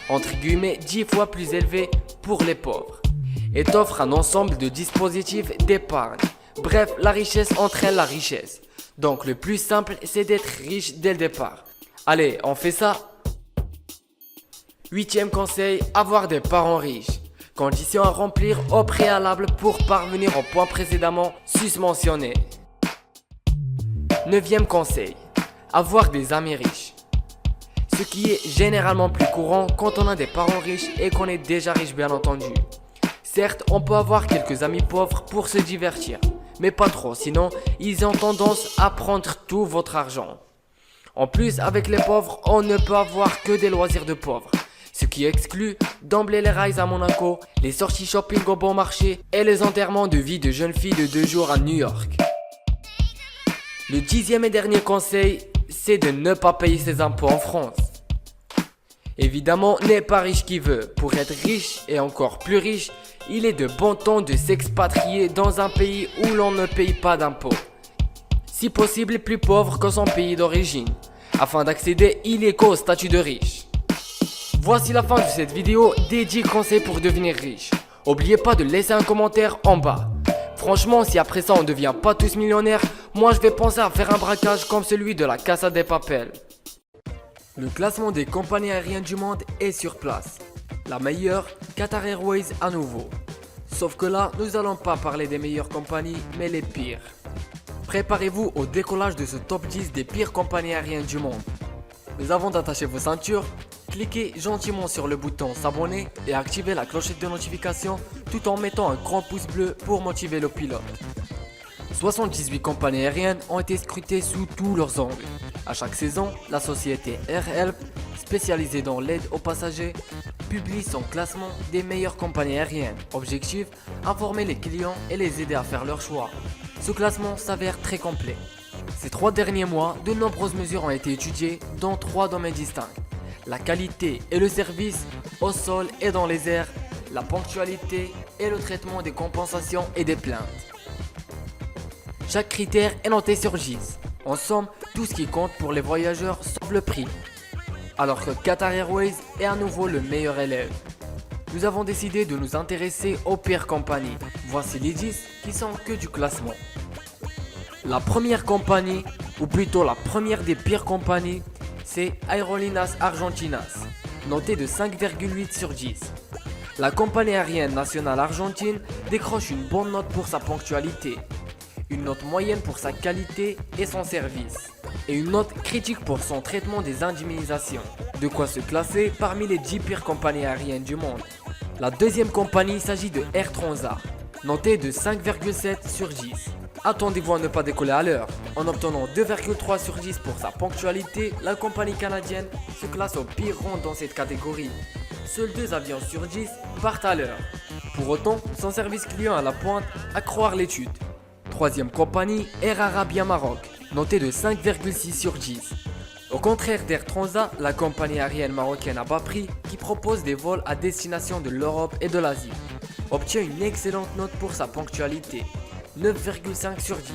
entre guillemets 10 fois plus élevé pour les pauvres, et t'offre un ensemble de dispositifs d'épargne. Bref, la richesse entraîne la richesse. Donc le plus simple, c'est d'être riche dès le départ. Allez, on fait ça. 8e conseil, avoir des parents riches. Condition à remplir au préalable pour parvenir au point précédemment susmentionné. 9e conseil, avoir des amis riches. Ce qui est généralement plus courant quand on a des parents riches et qu'on est déjà riche bien entendu. Certes, on peut avoir quelques amis pauvres pour se divertir, mais pas trop, sinon ils ont tendance à prendre tout votre argent. En plus, avec les pauvres, on ne peut avoir que des loisirs de pauvres, ce qui exclut d'emblée les rides à Monaco, les sorties shopping au bon marché et les enterrements de vie de jeunes filles de 2 jours à New York. Le 10e et dernier conseil, c'est de ne pas payer ses impôts en France. Évidemment, n'est pas riche qui veut. Pour être riche et encore plus riche, il est de bon ton de s'expatrier dans un pays où l'on ne paye pas d'impôts. Si possible, plus pauvre que son pays d'origine, afin d'accéder illico au statut de riche. Voici la fin de cette vidéo des 10 conseils pour devenir riche. N'oubliez pas de laisser un commentaire en bas. Franchement, si après ça on ne devient pas tous millionnaires, moi je vais penser à faire un braquage comme celui de la Casa de Papel. Le classement des compagnies aériennes du monde est sur place. La meilleure, Qatar Airways à nouveau. Sauf que là, nous allons pas parler des meilleures compagnies, mais les pires. Préparez-vous au décollage de ce top 10 des pires compagnies aériennes du monde. Mais avant d'attacher vos ceintures, cliquez gentiment sur le bouton s'abonner et activez la clochette de notification tout en mettant un grand pouce bleu pour motiver le pilote. 78 compagnies aériennes ont été scrutées sous tous leurs angles. À chaque saison, la société AirHelp, spécialisée dans l'aide aux passagers, publie son classement des meilleures compagnies aériennes. Objectif, informer les clients et les aider à faire leur choix. Ce classement s'avère très complet. Ces 3 derniers mois, de nombreuses mesures ont été étudiées dans 3 domaines distincts. La qualité et le service au sol et dans les airs, la ponctualité et le traitement des compensations et des plaintes. Chaque critère est noté sur 10. En somme, tout ce qui compte pour les voyageurs sauf le prix. Alors que Qatar Airways est à nouveau le meilleur élève. Nous avons décidé de nous intéresser aux pires compagnies. Voici les 10 qui sont que du classement. La première compagnie, ou plutôt la première des pires compagnies, c'est Aerolíneas Argentinas, notée de 5,8 sur 10. La compagnie aérienne nationale argentine décroche une bonne note pour sa ponctualité, une note moyenne pour sa qualité et son service, et une note critique pour son traitement des indemnisations. De quoi se classer parmi les 10 pires compagnies aériennes du monde. La deuxième compagnie s'agit de Air Transat, notée de 5,7 sur 10. Attendez-vous à ne pas décoller à l'heure. En obtenant 2,3 sur 10 pour sa ponctualité, la compagnie canadienne se classe au pire rang dans cette catégorie. Seuls 2 avions sur 10 partent à l'heure. Pour autant, son service client à la pointe, à croire l'étude. Troisième compagnie, Air Arabia Maroc, notée de 5,6 sur 10. Au contraire d'Air Transat, la compagnie aérienne marocaine à bas prix, qui propose des vols à destination de l'Europe et de l'Asie, obtient une excellente note pour sa ponctualité, 9,5 sur 10.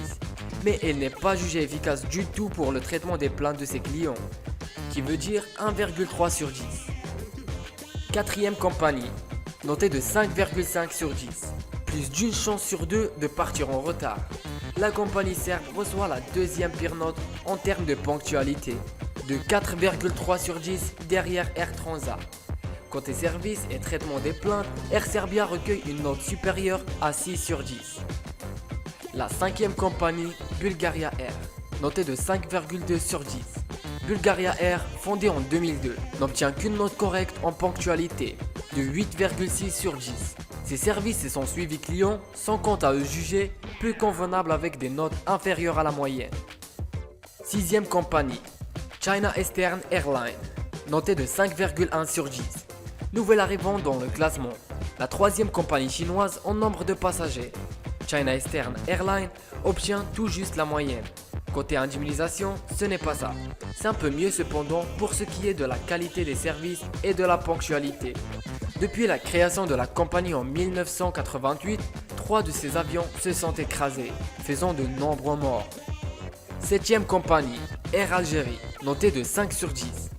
Mais elle n'est pas jugée efficace du tout pour le traitement des plaintes de ses clients, qui veut dire 1,3 sur 10. Quatrième compagnie, notée de 5,5 sur 10. Plus d'une chance sur 2 de partir en retard. La compagnie serbe reçoit la deuxième pire note en termes de ponctualité, de 4,3 sur 10 derrière Air Transat. Côté service et traitement des plaintes, Air Serbia recueille une note supérieure à 6 sur 10. La cinquième compagnie, Bulgaria Air, notée de 5,2 sur 10. Bulgaria Air, fondée en 2002, n'obtient qu'une note correcte en ponctualité, de 8,6 sur 10. Ses services et son suivi client sont quant à eux jugés plus convenables avec des notes inférieures à la moyenne. Sixième compagnie, China Eastern Airlines, notée de 5,1 sur 10. Nouvel arrivant dans le classement, la troisième compagnie chinoise en nombre de passagers. China Eastern Airlines obtient tout juste la moyenne. Côté indemnisation, ce n'est pas ça. C'est un peu mieux cependant pour ce qui est de la qualité des services et de la ponctualité. Depuis la création de la compagnie en 1988, 3 de ces avions se sont écrasés, faisant de nombreux morts. Septième compagnie, Air Algérie, notée de 5 sur 10.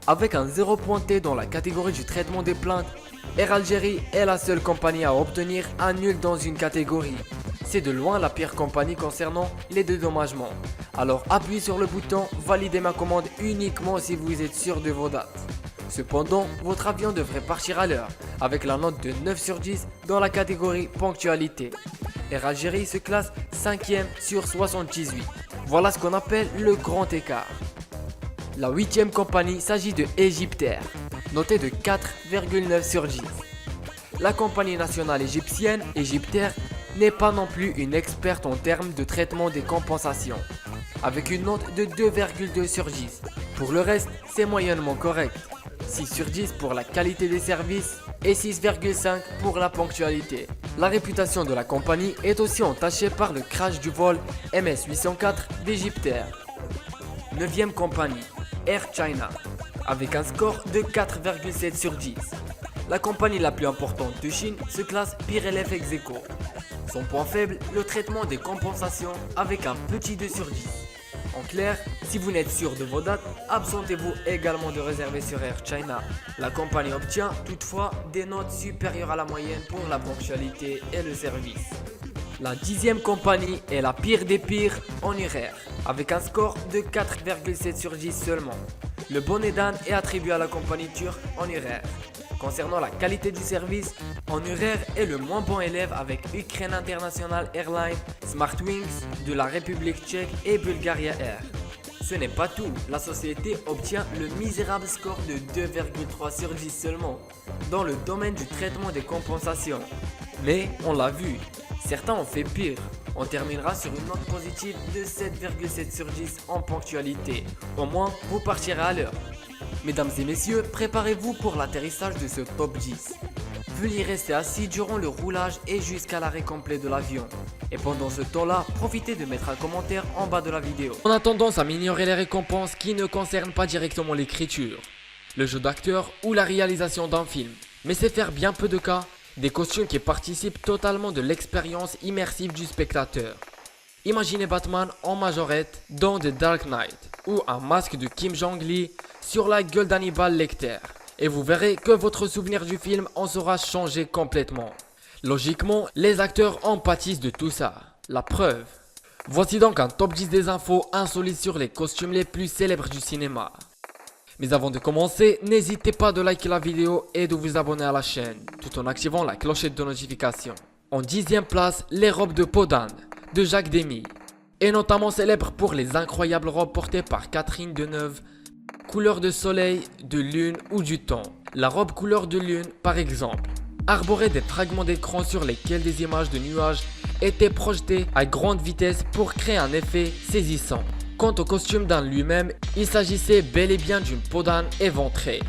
Avec un 0 pointé dans la catégorie du traitement des plaintes, Air Algérie est la seule compagnie à obtenir un nul dans une catégorie. C'est de loin la pire compagnie concernant les dédommagements. Alors appuyez sur le bouton « Valider ma commande » uniquement si vous êtes sûr de vos dates. Cependant, votre avion devrait partir à l'heure, avec la note de 9 sur 10 dans la catégorie ponctualité. Air Algérie se classe 5e sur 78. Voilà ce qu'on appelle le grand écart. La 8e compagnie s'agit de Egyptair, notée de 4,9 sur 10. La compagnie nationale égyptienne, Egyptair, n'est pas non plus une experte en termes de traitement des compensations, avec une note de 2,2 sur 10. Pour le reste, c'est moyennement correct. 6 sur 10 pour la qualité des services et 6,5 pour la ponctualité. La réputation de la compagnie est aussi entachée par le crash du vol MS-804 d'Egyptair. 9e compagnie, Air China, avec un score de 4,7 sur 10. La compagnie la plus importante de Chine se classe pire élève ex aequo. Son point faible, le traitement des compensations avec un petit 2 sur 10. En clair, si vous n'êtes sûr de vos dates, absentez-vous également de réserver sur Air China. La compagnie obtient toutefois des notes supérieures à la moyenne pour la ponctualité et le service. La 10e compagnie est la pire des pires en URAIR, avec un score de 4,7 sur 10 seulement. Le bonnet d'âne est attribué à la compagnie turque en URAIR. Concernant la qualité du service, en URAIR est le moins bon élève avec Ukraine International Airlines, Smartwings de la République tchèque et Bulgaria Air. Ce n'est pas tout, la société obtient le misérable score de 2,3 sur 10 seulement dans le domaine du traitement des compensations. Mais on l'a vu, certains ont fait pire. On terminera sur une note positive de 7,7 sur 10 en ponctualité. Au moins, vous partirez à l'heure. Mesdames et messieurs, préparez-vous pour l'atterrissage de ce top 10. Veuillez rester assis durant le roulage et jusqu'à l'arrêt complet de l'avion. Et pendant ce temps-là, profitez de mettre un commentaire en bas de la vidéo. On a tendance à minorer les récompenses qui ne concernent pas directement l'écriture, le jeu d'acteur ou la réalisation d'un film. Mais c'est faire bien peu de cas des costumes qui participent totalement de l'expérience immersive du spectateur. Imaginez Batman en majorette dans The Dark Knight ou un masque de Kim Jong-il sur la gueule d'Hannibal Lecter. Et vous verrez que votre souvenir du film en sera changé complètement. Logiquement, les acteurs en pâtissent de tout ça. La preuve. Voici donc un top 10 des infos insolites sur les costumes les plus célèbres du cinéma. Mais avant de commencer, n'hésitez pas de liker la vidéo et de vous abonner à la chaîne, tout en activant la clochette de notification. En 10e place, les robes de peau d'âne de Jacques Demy, et notamment célèbre pour les incroyables robes portées par Catherine Deneuve, couleur de soleil, de lune ou du temps. La robe couleur de lune, par exemple, arborait des fragments d'écran sur lesquels des images de nuages étaient projetées à grande vitesse pour créer un effet saisissant. Quant au costume d'âne lui-même, il s'agissait bel et bien d'une peau d'âne éventrée.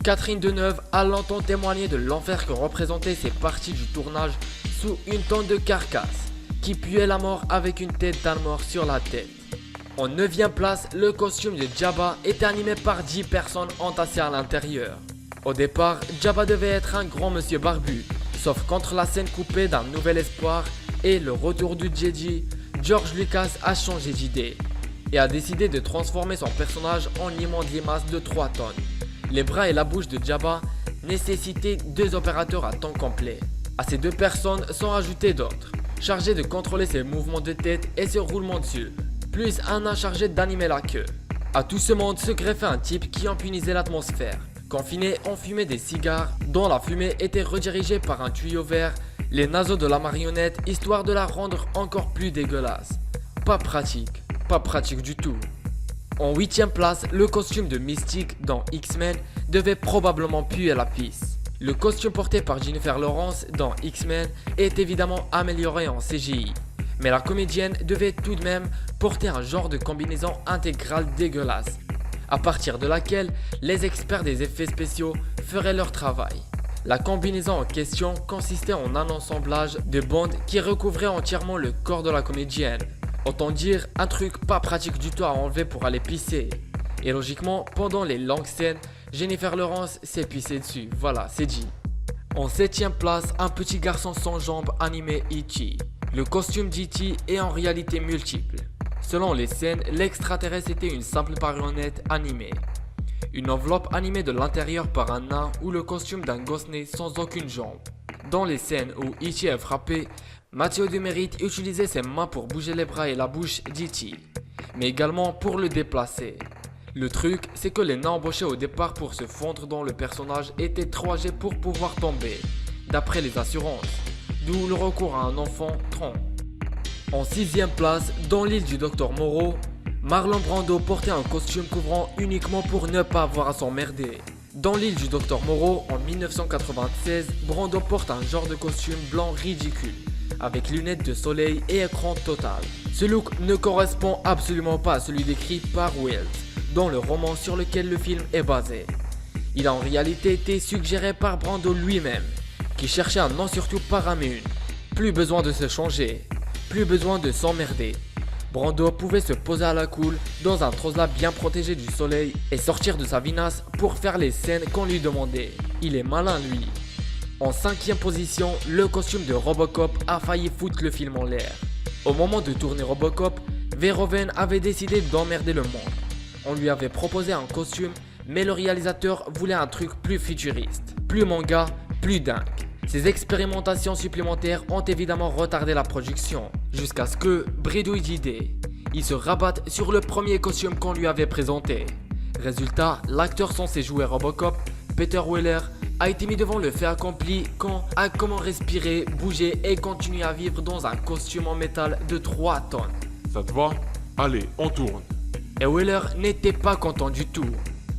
Catherine Deneuve a longtemps témoigné de l'enfer que représentaient ces parties du tournage sous une tonne de carcasse, qui puait la mort avec une tête d'âne mort sur la tête. En 9e place, le costume de Jabba était animé par 10 personnes entassées à l'intérieur. Au départ, Jabba devait être un grand monsieur barbu, sauf contre la scène coupée d'un nouvel espoir et le retour du Jedi, George Lucas a changé d'idée et a décidé de transformer son personnage en immense limace de 3 tonnes. Les bras et la bouche de Jabba nécessitaient 2 opérateurs à temps complet. À ces 2 personnes sont ajoutés d'autres, chargés de contrôler ses mouvements de tête et ses roulements dessus, plus un nain chargé d'animer la queue. À tout ce monde se greffait un type qui empunisait l'atmosphère, confiné en fumée des cigares, dont la fumée était redirigée par un tuyau vers les naseaux de la marionnette, histoire de la rendre encore plus dégueulasse. Pas pratique du tout. En 8e place, le costume de Mystique dans X-Men devait probablement puer la pisse. Le costume porté par Jennifer Lawrence dans X-Men est évidemment amélioré en CGI, mais la comédienne devait tout de même porter un genre de combinaison intégrale dégueulasse, à partir de laquelle les experts des effets spéciaux feraient leur travail. La combinaison en question consistait en un assemblage de bandes qui recouvrait entièrement le corps de la comédienne. Autant dire un truc pas pratique du tout à enlever pour aller pisser. Et logiquement, pendant les longues scènes, Jennifer Lawrence s'est pissée dessus, voilà, c'est dit. En 7ème place, un petit garçon sans jambes animé E.T. Le costume d'E.T. est en réalité multiple. Selon les scènes, l'extraterrestre était une simple marionnette animée. Une enveloppe animée de l'intérieur par un nain ou le costume d'un gosse né sans aucune jambe. Dans les scènes où E.T. est frappé, Mathieu Demérite utilisait ses mains pour bouger les bras et la bouche d'E.T., mais également pour le déplacer. Le truc, c'est que les nains embauchés au départ pour se fondre dans le personnage étaient trop âgés pour pouvoir tomber, d'après les assurances, d'où le recours à un enfant tronc. En 6ème place, dans l'île du Dr Moreau, Marlon Brando portait un costume couvrant uniquement pour ne pas avoir à s'emmerder. Dans l'île du Dr Moreau, en 1996, Brando porte un genre de costume blanc ridicule, avec lunettes de soleil et écran total. Ce look ne correspond absolument pas à celui décrit par Wells, dans le roman sur lequel le film est basé. Il a en réalité été suggéré par Brando lui-même, qui cherchait un nom surtout paraméune. Plus besoin de se changer, plus besoin de s'emmerder. Brando pouvait se poser à la cool dans un trosla bien protégé du soleil et sortir de sa vinasse pour faire les scènes qu'on lui demandait. Il est malin lui. En 5ème position, le costume de Robocop a failli foutre le film en l'air. Au moment de tourner Robocop, Verhoeven avait décidé d'emmerder le monde. On lui avait proposé un costume, mais le réalisateur voulait un truc plus futuriste, plus manga, plus dingue. Ces expérimentations supplémentaires ont évidemment retardé la production, jusqu'à ce que, bredouille d'idées, il se rabatte sur le premier costume qu'on lui avait présenté. Résultat, l'acteur censé jouer Robocop, Peter Weller, a été mis devant le fait accompli quand a comment respirer, bouger et continuer à vivre dans un costume en métal de 3 tonnes. Ça te va? Allez, on tourne. Et Weller n'était pas content du tout.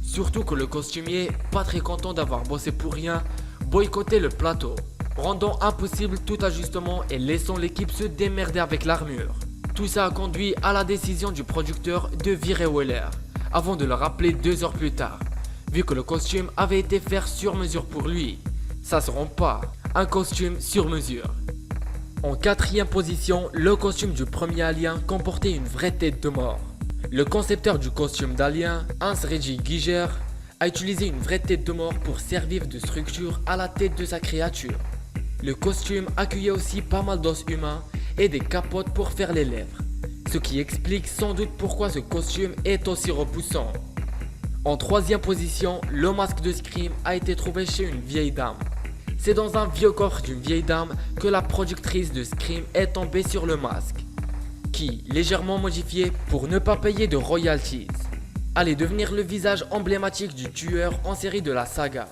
Surtout que le costumier, pas très content d'avoir bossé pour rien, boycottait le plateau, rendant impossible tout ajustement et laissant l'équipe se démerder avec l'armure. Tout ça a conduit à la décision du producteur de virer Weller, avant de le rappeler 2 heures plus tard, vu que le costume avait été fait sur mesure pour lui. Ça se rompt pas, un costume sur mesure. En 4ème position, le costume du premier Alien comportait une vraie tête de mort. Le concepteur du costume d'Alien, Hans Reggie Giger, a utilisé une vraie tête de mort pour servir de structure à la tête de sa créature. Le costume accueillait aussi pas mal d'os humains et des capotes pour faire les lèvres, ce qui explique sans doute pourquoi ce costume est aussi repoussant. En 3ème position, le masque de Scream a été trouvé chez une vieille dame. C'est dans un vieux coffre d'une vieille dame que la productrice de Scream est tombée sur le masque, qui, légèrement modifié pour ne pas payer de royalties, allait devenir le visage emblématique du tueur en série de la saga.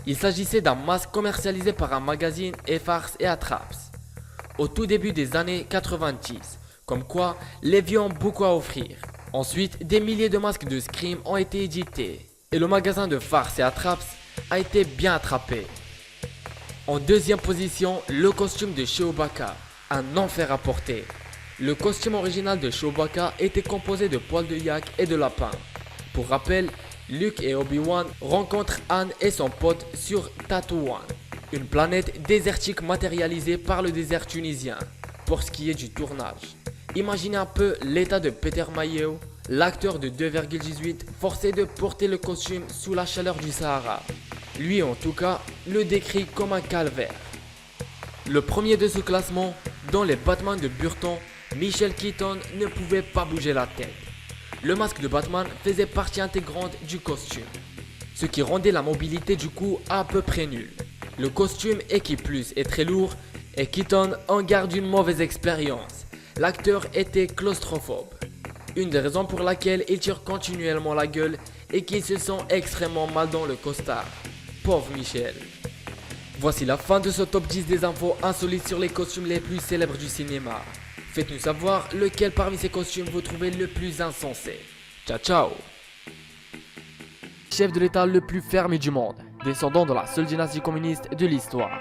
Il s'agissait d'un masque commercialisé par un magazine Farce et Attraps, au tout début des années 90, comme quoi les vieux ont beaucoup à offrir. Ensuite, des milliers de masques de Scream ont été édités, et le magasin de Farce et Attraps a été bien attrapé. En 2ème position, le costume de Chewbacca, un enfer à porter. Le costume original de Chewbacca était composé de poils de yak et de lapin. Pour rappel, Luke et Obi-Wan rencontrent Han et son pote sur Tatooine, une planète désertique matérialisée par le désert tunisien, pour ce qui est du tournage. Imaginez un peu l'état de Peter Mayhew, l'acteur de 2,18, forcé de porter le costume sous la chaleur du Sahara. Lui en tout cas, le décrit comme un calvaire. Le premier de ce classement, dans les Batman de Burton, Michael Keaton ne pouvait pas bouger la tête. Le masque de Batman faisait partie intégrante du costume, ce qui rendait la mobilité du cou à peu près nulle. Le costume est qui plus est très lourd et Keaton en garde une mauvaise expérience. L'acteur était claustrophobe, une des raisons pour laquelle il tire continuellement la gueule et qu'il se sent extrêmement mal dans le costard. Pauvre Michel. Voici la fin de ce top 10 des infos insolites sur les costumes les plus célèbres du cinéma. Faites-nous savoir lequel parmi ces costumes vous trouvez le plus insensé. Ciao ciao. Chef de l'état le plus fermé du monde, descendant de la seule dynastie communiste de l'histoire,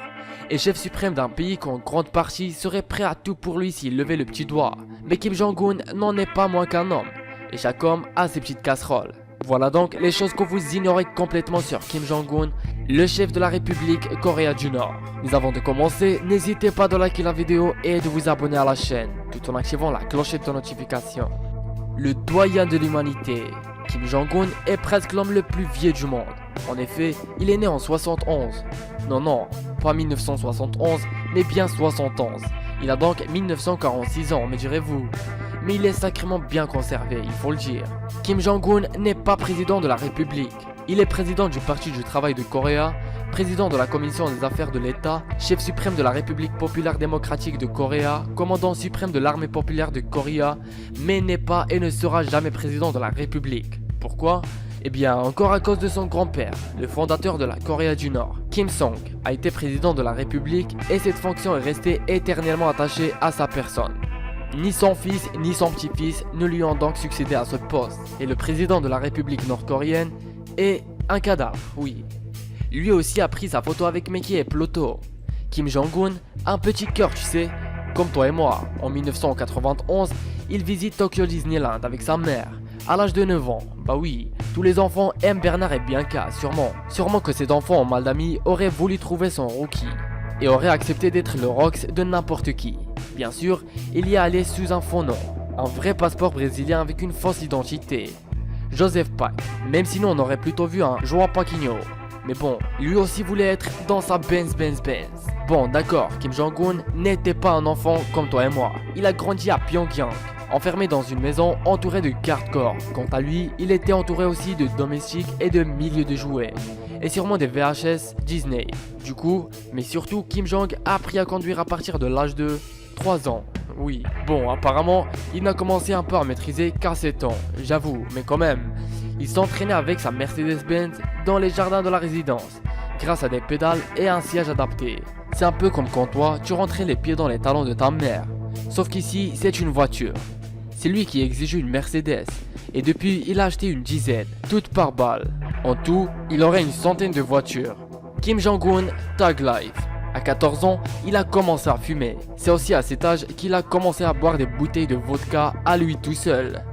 et chef suprême d'un pays qu'en grande partie serait prêt à tout pour lui s'il levait le petit doigt. Mais Kim Jong-un n'en est pas moins qu'un homme, et chaque homme a ses petites casseroles. Voilà donc les choses que vous ignorez complètement sur Kim Jong-un, le chef de la République Corée du Nord. Mais avant de commencer, n'hésitez pas de liker la vidéo et de vous abonner à la chaîne, tout en activant la clochette de notification. Le doyen de l'humanité, Kim Jong-un est presque l'homme le plus vieux du monde. En effet, il est né en 71. Non, pas 1971, mais bien 71. Il a donc 1946 ans, me direz-vous. Mais il est sacrément bien conservé, il faut le dire. Kim Jong-un n'est pas président de la République. Il est président du Parti du Travail de Corée, président de la Commission des Affaires de l'État, chef suprême de la République Populaire Démocratique de Corée, commandant suprême de l'Armée Populaire de Corée, mais n'est pas et ne sera jamais président de la République. Pourquoi ? Eh bien, encore à cause de son grand-père, le fondateur de la Corée du Nord. Kim Song a été président de la République et cette fonction est restée éternellement attachée à sa personne. Ni son fils ni son petit-fils ne lui ont donc succédé à ce poste. Et le président de la République nord-coréenne est un cadavre, oui. Lui aussi a pris sa photo avec Mickey et Pluto. Kim Jong-un a un petit cœur, tu sais, comme toi et moi. En 1991, il visite Tokyo Disneyland avec sa mère. À l'âge de 9 ans, bah oui, tous les enfants aiment Bernard et Bianca, sûrement. Sûrement que cet enfant en mal d'amis aurait voulu trouver son rookie et aurait accepté d'être le Rox de n'importe qui. Bien sûr, il y est allé sous un faux nom, un vrai passeport brésilien avec une fausse identité. Joseph Pak, même si nous on aurait plutôt vu un João Paquinho. Mais bon, lui aussi voulait être dans sa Benz. Bon d'accord, Kim Jong-un n'était pas un enfant comme toi et moi. Il a grandi à Pyongyang, enfermé dans une maison entourée de garde-corps. Quant à lui, il était entouré aussi de domestiques et de milliers de jouets. Et sûrement des VHS Disney. Du coup, mais surtout, Kim Jong a appris à conduire à partir de l'âge de 3 ans. Oui, bon, apparemment, il n'a commencé un peu à maîtriser qu'à 7 ans, j'avoue, mais quand même. Il s'entraînait avec sa Mercedes-Benz dans les jardins de la résidence, grâce à des pédales et un siège adapté. C'est un peu comme quand toi, tu rentrais les pieds dans les talons de ta mère. Sauf qu'ici, c'est une voiture. C'est lui qui exigeait une Mercedes, et depuis, il a acheté une dizaine, toutes par balle. En tout, il aurait une centaine de voitures. Kim Jong-un, Tag Life. À 14 ans, il a commencé à fumer. C'est aussi à cet âge qu'il a commencé à boire des bouteilles de vodka à lui tout seul.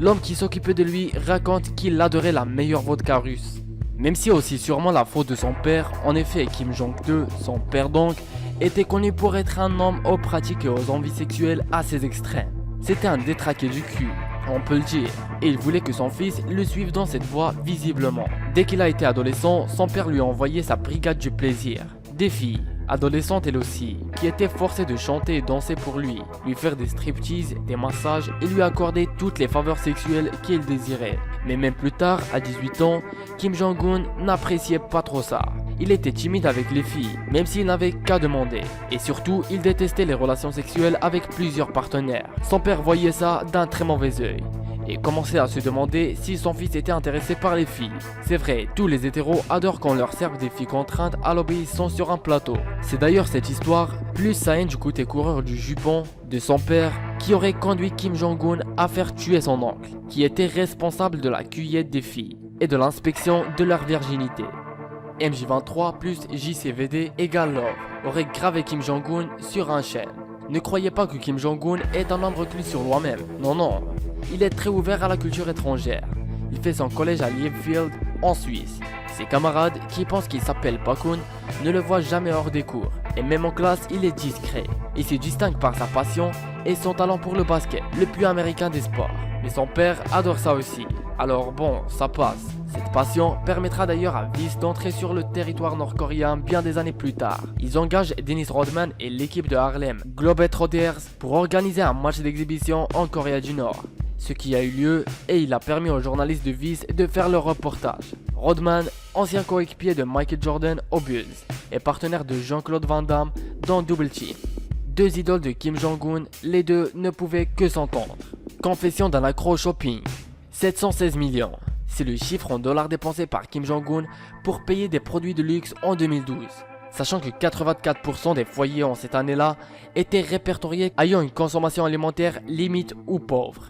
L'homme qui s'occupait de lui raconte qu'il adorait la meilleure vodka russe. Même si aussi sûrement la faute de son père, en effet Kim Jong-il, son père donc, était connu pour être un homme aux pratiques et aux envies sexuelles assez extrêmes. C'était un détraqué du cul, on peut le dire, et il voulait que son fils le suive dans cette voie visiblement. Dès qu'il a été adolescent, son père lui a envoyé sa brigade du plaisir. Des filles, adolescentes elle aussi, qui étaient forcées de chanter et danser pour lui faire des striptease, des massages et lui accorder toutes les faveurs sexuelles qu'il désirait. Mais même plus tard, à 18 ans, Kim Jong-un n'appréciait pas trop ça. Il était timide avec les filles, même s'il n'avait qu'à demander. Et surtout, il détestait les relations sexuelles avec plusieurs partenaires. Son père voyait ça d'un très mauvais œil et commençait à se demander si son fils était intéressé par les filles. C'est vrai, tous les hétéros adorent qu'on leur serve des filles contraintes à l'obéissance sur un plateau. C'est d'ailleurs cette histoire, plus sa haine du côté coureur du jupon de son père, qui aurait conduit Kim Jong-un à faire tuer son oncle, qui était responsable de la cueillette des filles et de l'inspection de leur virginité. MJ23 plus JCVD égale Love aurait gravé Kim Jong-un sur un chêne. Ne croyez pas que Kim Jong-un est un homme reclus sur lui-même. Non. Il est très ouvert à la culture étrangère. Il fait son collège à Liebfield, en Suisse. Ses camarades, qui pensent qu'il s'appelle Pakun, ne le voient jamais hors des cours. Et même en classe, il est discret. Il se distingue par sa passion et son talent pour le basket, le plus américain des sports. Mais son père adore ça aussi. Alors bon, ça passe. Cette passion permettra d'ailleurs à Viz d'entrer sur le territoire nord-coréen bien des années plus tard. Ils engagent Dennis Rodman et l'équipe de Harlem Globetrotters pour organiser un match d'exhibition en Corée du Nord. Ce qui a eu lieu et il a permis aux journalistes de Viz de faire leur reportage. Rodman, ancien coéquipier de Michael Jordan aux Bulls et partenaire de Jean-Claude Van Damme dans Double Team. Deux idoles de Kim Jong-un, les deux ne pouvaient que s'entendre. Confession d'un accro au shopping. 716 millions. C'est le chiffre en dollars dépensé par Kim Jong-un pour payer des produits de luxe en 2012. Sachant que 84% des foyers en cette année-là étaient répertoriés ayant une consommation alimentaire limite ou pauvre.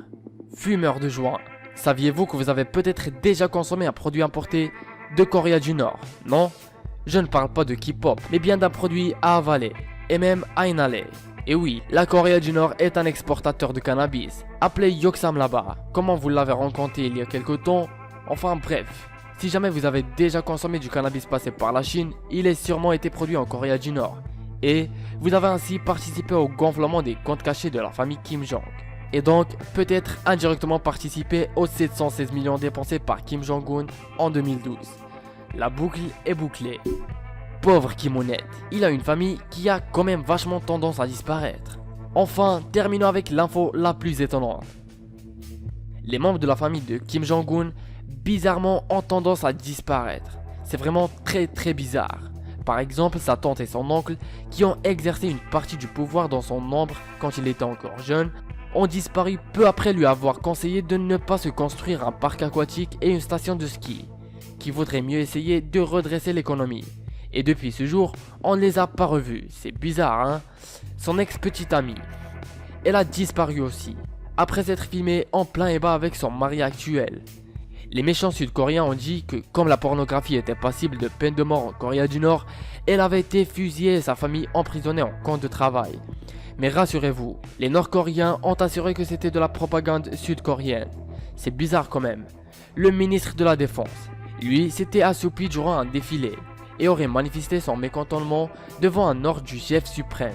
Fumeurs de joint. Saviez-vous que vous avez peut-être déjà consommé un produit importé de Corée du Nord? Non? Je ne parle pas de K-pop, mais bien d'un produit à avaler, et même à inhaler. Et oui, la Corée du Nord est un exportateur de cannabis, appelé Yoksam là-bas. Comme on vous l'avait rencontré il y a quelque temps, Enfin bref, si jamais vous avez déjà consommé du cannabis passé par la Chine, il a sûrement été produit en Corée du Nord. Et vous avez ainsi participé au gonflement des comptes cachés de la famille Kim Jong. Et donc peut-être indirectement participé aux 716 millions dépensés par Kim Jong-un en 2012. La boucle est bouclée. Pauvre Kimonette, il a une famille qui a quand même vachement tendance à disparaître. Enfin, terminons avec l'info la plus étonnante. Les membres de la famille de Kim Jong-un, bizarrement, ont tendance à disparaître. C'est vraiment très bizarre. Par exemple, sa tante et son oncle, qui ont exercé une partie du pouvoir dans son ombre quand il était encore jeune, ont disparu peu après lui avoir conseillé de ne pas se construire un parc aquatique et une station de ski, qu'il vaudrait mieux essayer de redresser l'économie. Et depuis ce jour, on ne les a pas revus. C'est bizarre, hein? Son ex-petite amie, elle a disparu aussi, après s'être filmée en plein ébat avec son mari actuel. Les méchants sud-coréens ont dit que comme la pornographie était passible de peine de mort en Corée du Nord, elle avait été fusillée et sa famille emprisonnée en camp de travail. Mais rassurez-vous, les Nord-Coréens ont assuré que c'était de la propagande sud-coréenne. C'est bizarre quand même. Le ministre de la Défense, lui, s'était assoupi durant un défilé et aurait manifesté son mécontentement devant un ordre du chef suprême.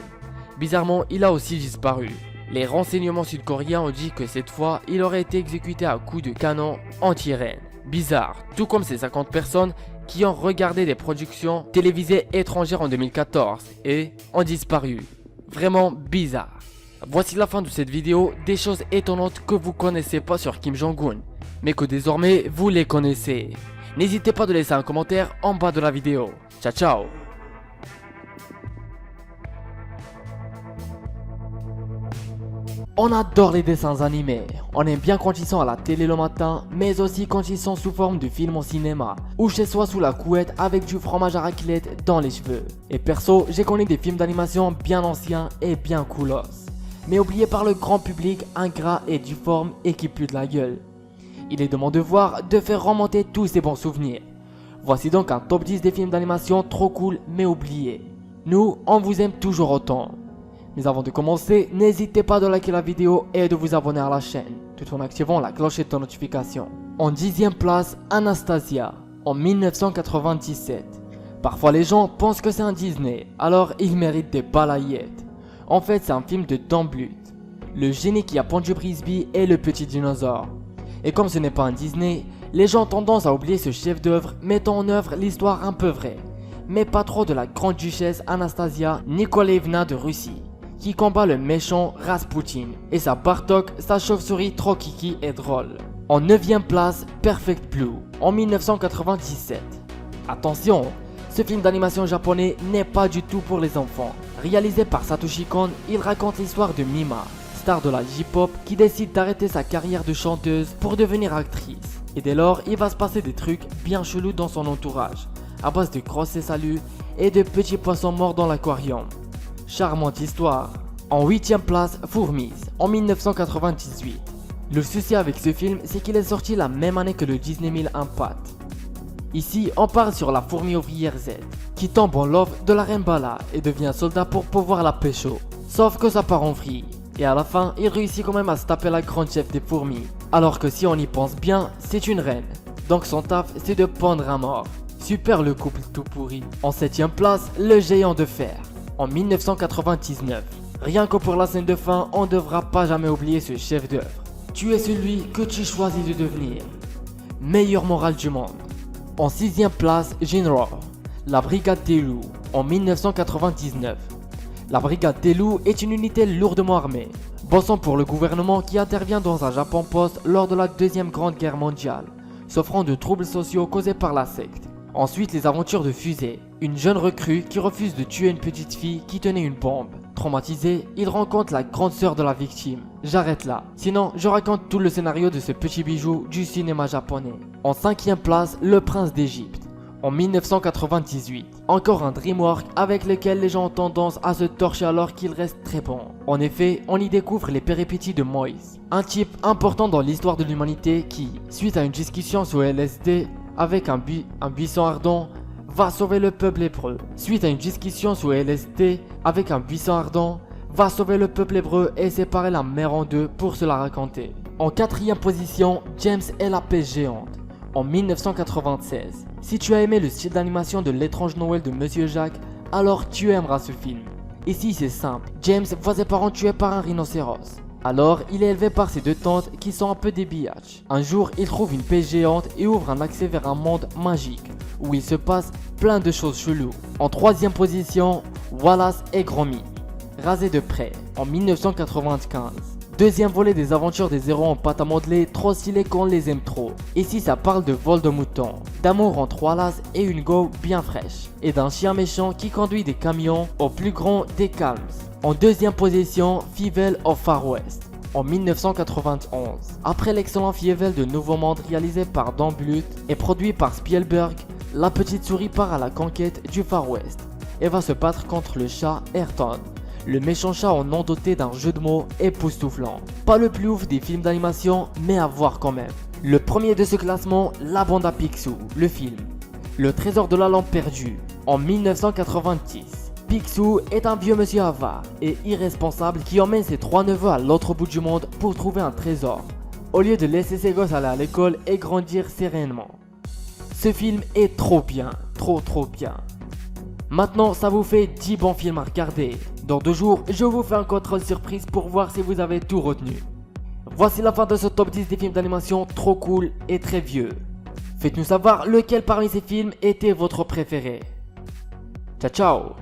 Bizarrement, il a aussi disparu. Les renseignements sud-coréens ont dit que cette fois, il aurait été exécuté à coups de canon anti-reine. Bizarre, tout comme ces 50 personnes qui ont regardé des productions télévisées étrangères en 2014 et ont disparu. Vraiment bizarre. Voici la fin de cette vidéo, des choses étonnantes que vous connaissez pas sur Kim Jong-un, mais que désormais vous les connaissez. N'hésitez pas de laisser un commentaire en bas de la vidéo. Ciao ciao. On adore les dessins animés, on aime bien quand ils sont à la télé le matin, mais aussi quand ils sont sous forme de film au cinéma, ou chez soi sous la couette avec du fromage à raclette dans les cheveux. Et perso, j'ai connu des films d'animation bien anciens et bien coolos, mais oubliés par le grand public ingrat et difforme et qui pue de la gueule. Il est de mon devoir de faire remonter tous ces bons souvenirs. Voici donc un top 10 des films d'animation trop cool mais oubliés. Nous, on vous aime toujours autant. Mais avant de commencer, n'hésitez pas de liker la vidéo et de vous abonner à la chaîne, tout en activant la clochette de notification. En 10e place, Anastasia, en 1997. Parfois les gens pensent que c'est un Disney, alors il mérite des balayettes. En fait, c'est un film de Don Bluth, le génie qui a pendu Frisbee et le petit dinosaure. Et comme ce n'est pas un Disney, les gens ont tendance à oublier ce chef-d'œuvre mettant en œuvre l'histoire un peu vraie, mais pas trop de la grande duchesse Anastasia Nikolaevna de Russie, qui combat le méchant Rasputin, et sa Bartok, sa chauve-souris trop kiki et drôle. En 9e place, Perfect Blue, en 1997. Attention, ce film d'animation japonais n'est pas du tout pour les enfants. Réalisé par Satoshi Kon, il raconte l'histoire de Mima, star de la J-pop qui décide d'arrêter sa carrière de chanteuse pour devenir actrice. Et dès lors, il va se passer des trucs bien chelous dans son entourage, à base de grosses saluts et de petits poissons morts dans l'aquarium. Charmante histoire. En 8e place, Fourmise, en 1998. Le souci avec ce film, c'est qu'il est sorti la même année que le Disney 1000 Impact. Ici, on parle sur la fourmi ouvrière Z, qui tombe en love de la reine Bala et devient soldat pour pouvoir la pécho. Sauf que ça part en vrille, et à la fin, il réussit quand même à se taper la grande chef des fourmis. Alors que si on y pense bien, c'est une reine, donc son taf c'est de pendre à mort. Super le couple tout pourri. En 7e place, le géant de fer, en 1999. Rien que pour la scène de fin, on ne devra pas jamais oublier ce chef d'œuvre. Tu es celui que tu choisis de devenir. Meilleure morale du monde. En 6e place, Jinro, la brigade des loups, en 1999. La brigade des loups est une unité lourdement armée, bossant pour le gouvernement qui intervient dans un Japon post lors de la deuxième grande guerre mondiale, souffrant de troubles sociaux causés par la secte. Ensuite, les aventures de Fusée, une jeune recrue qui refuse de tuer une petite fille qui tenait une bombe. Traumatisé, il rencontre la grande sœur de la victime. J'arrête là, sinon je raconte tout le scénario de ce petit bijou du cinéma japonais. En 5e place, Le Prince d'Égypte, en 1998. Encore un DreamWorks avec lequel les gens ont tendance à se torcher alors qu'il reste très bon. En effet, on y découvre les péripéties de Moïse, un type important dans l'histoire de l'humanité qui, suite à une discussion sur LSD avec un buisson ardent, va sauver le peuple hébreu. Suite à une discussion sur LSD avec un buisson ardent, va sauver le peuple hébreu et séparer la mer en deux pour se la raconter. En 4e position, James et la pêche géante, en 1996. Si tu as aimé le style d'animation de L'étrange Noël de Monsieur Jacques, alors tu aimeras ce film. Ici c'est simple, James voit ses parents tués par un rhinocéros. Alors il est élevé par ses deux tantes qui sont un peu des biatchs. Un jour il trouve une pêche géante et ouvre un accès vers un monde magique où il se passe plein de choses cheloues. En troisième position, Wallace et Gromit, rasé de près en 1995. Deuxième volet des aventures des héros en pâte à modeler, trop stylés qu'on les aime trop. Ici ça parle de vol de moutons, d'amour entre Wallace et une go bien fraîche, et d'un chien méchant qui conduit des camions au plus grand des calmes. En deuxième position, Fievel of Far West, en 1991. Après l'excellent Fievel de Nouveau Monde réalisé par Don Bluth et produit par Spielberg, la petite souris part à la conquête du Far West et va se battre contre le chat Ayrton, le méchant chat au nom doté d'un jeu de mots époustouflant. Pas le plus ouf des films d'animation, mais à voir quand même. Le premier de ce classement, La Bande à Picsou, le film. Le trésor de la lampe perdue, en 1986. Picsou est un vieux monsieur avare et irresponsable qui emmène ses trois neveux à l'autre bout du monde pour trouver un trésor, au lieu de laisser ses gosses aller à l'école et grandir sereinement. Ce film est trop bien, trop bien. Maintenant, ça vous fait 10 bons films à regarder. Dans 2 jours, je vous fais un contrôle surprise pour voir si vous avez tout retenu. Voici la fin de ce top 10 des films d'animation trop cool et très vieux. Faites-nous savoir lequel parmi ces films était votre préféré. Ciao ciao.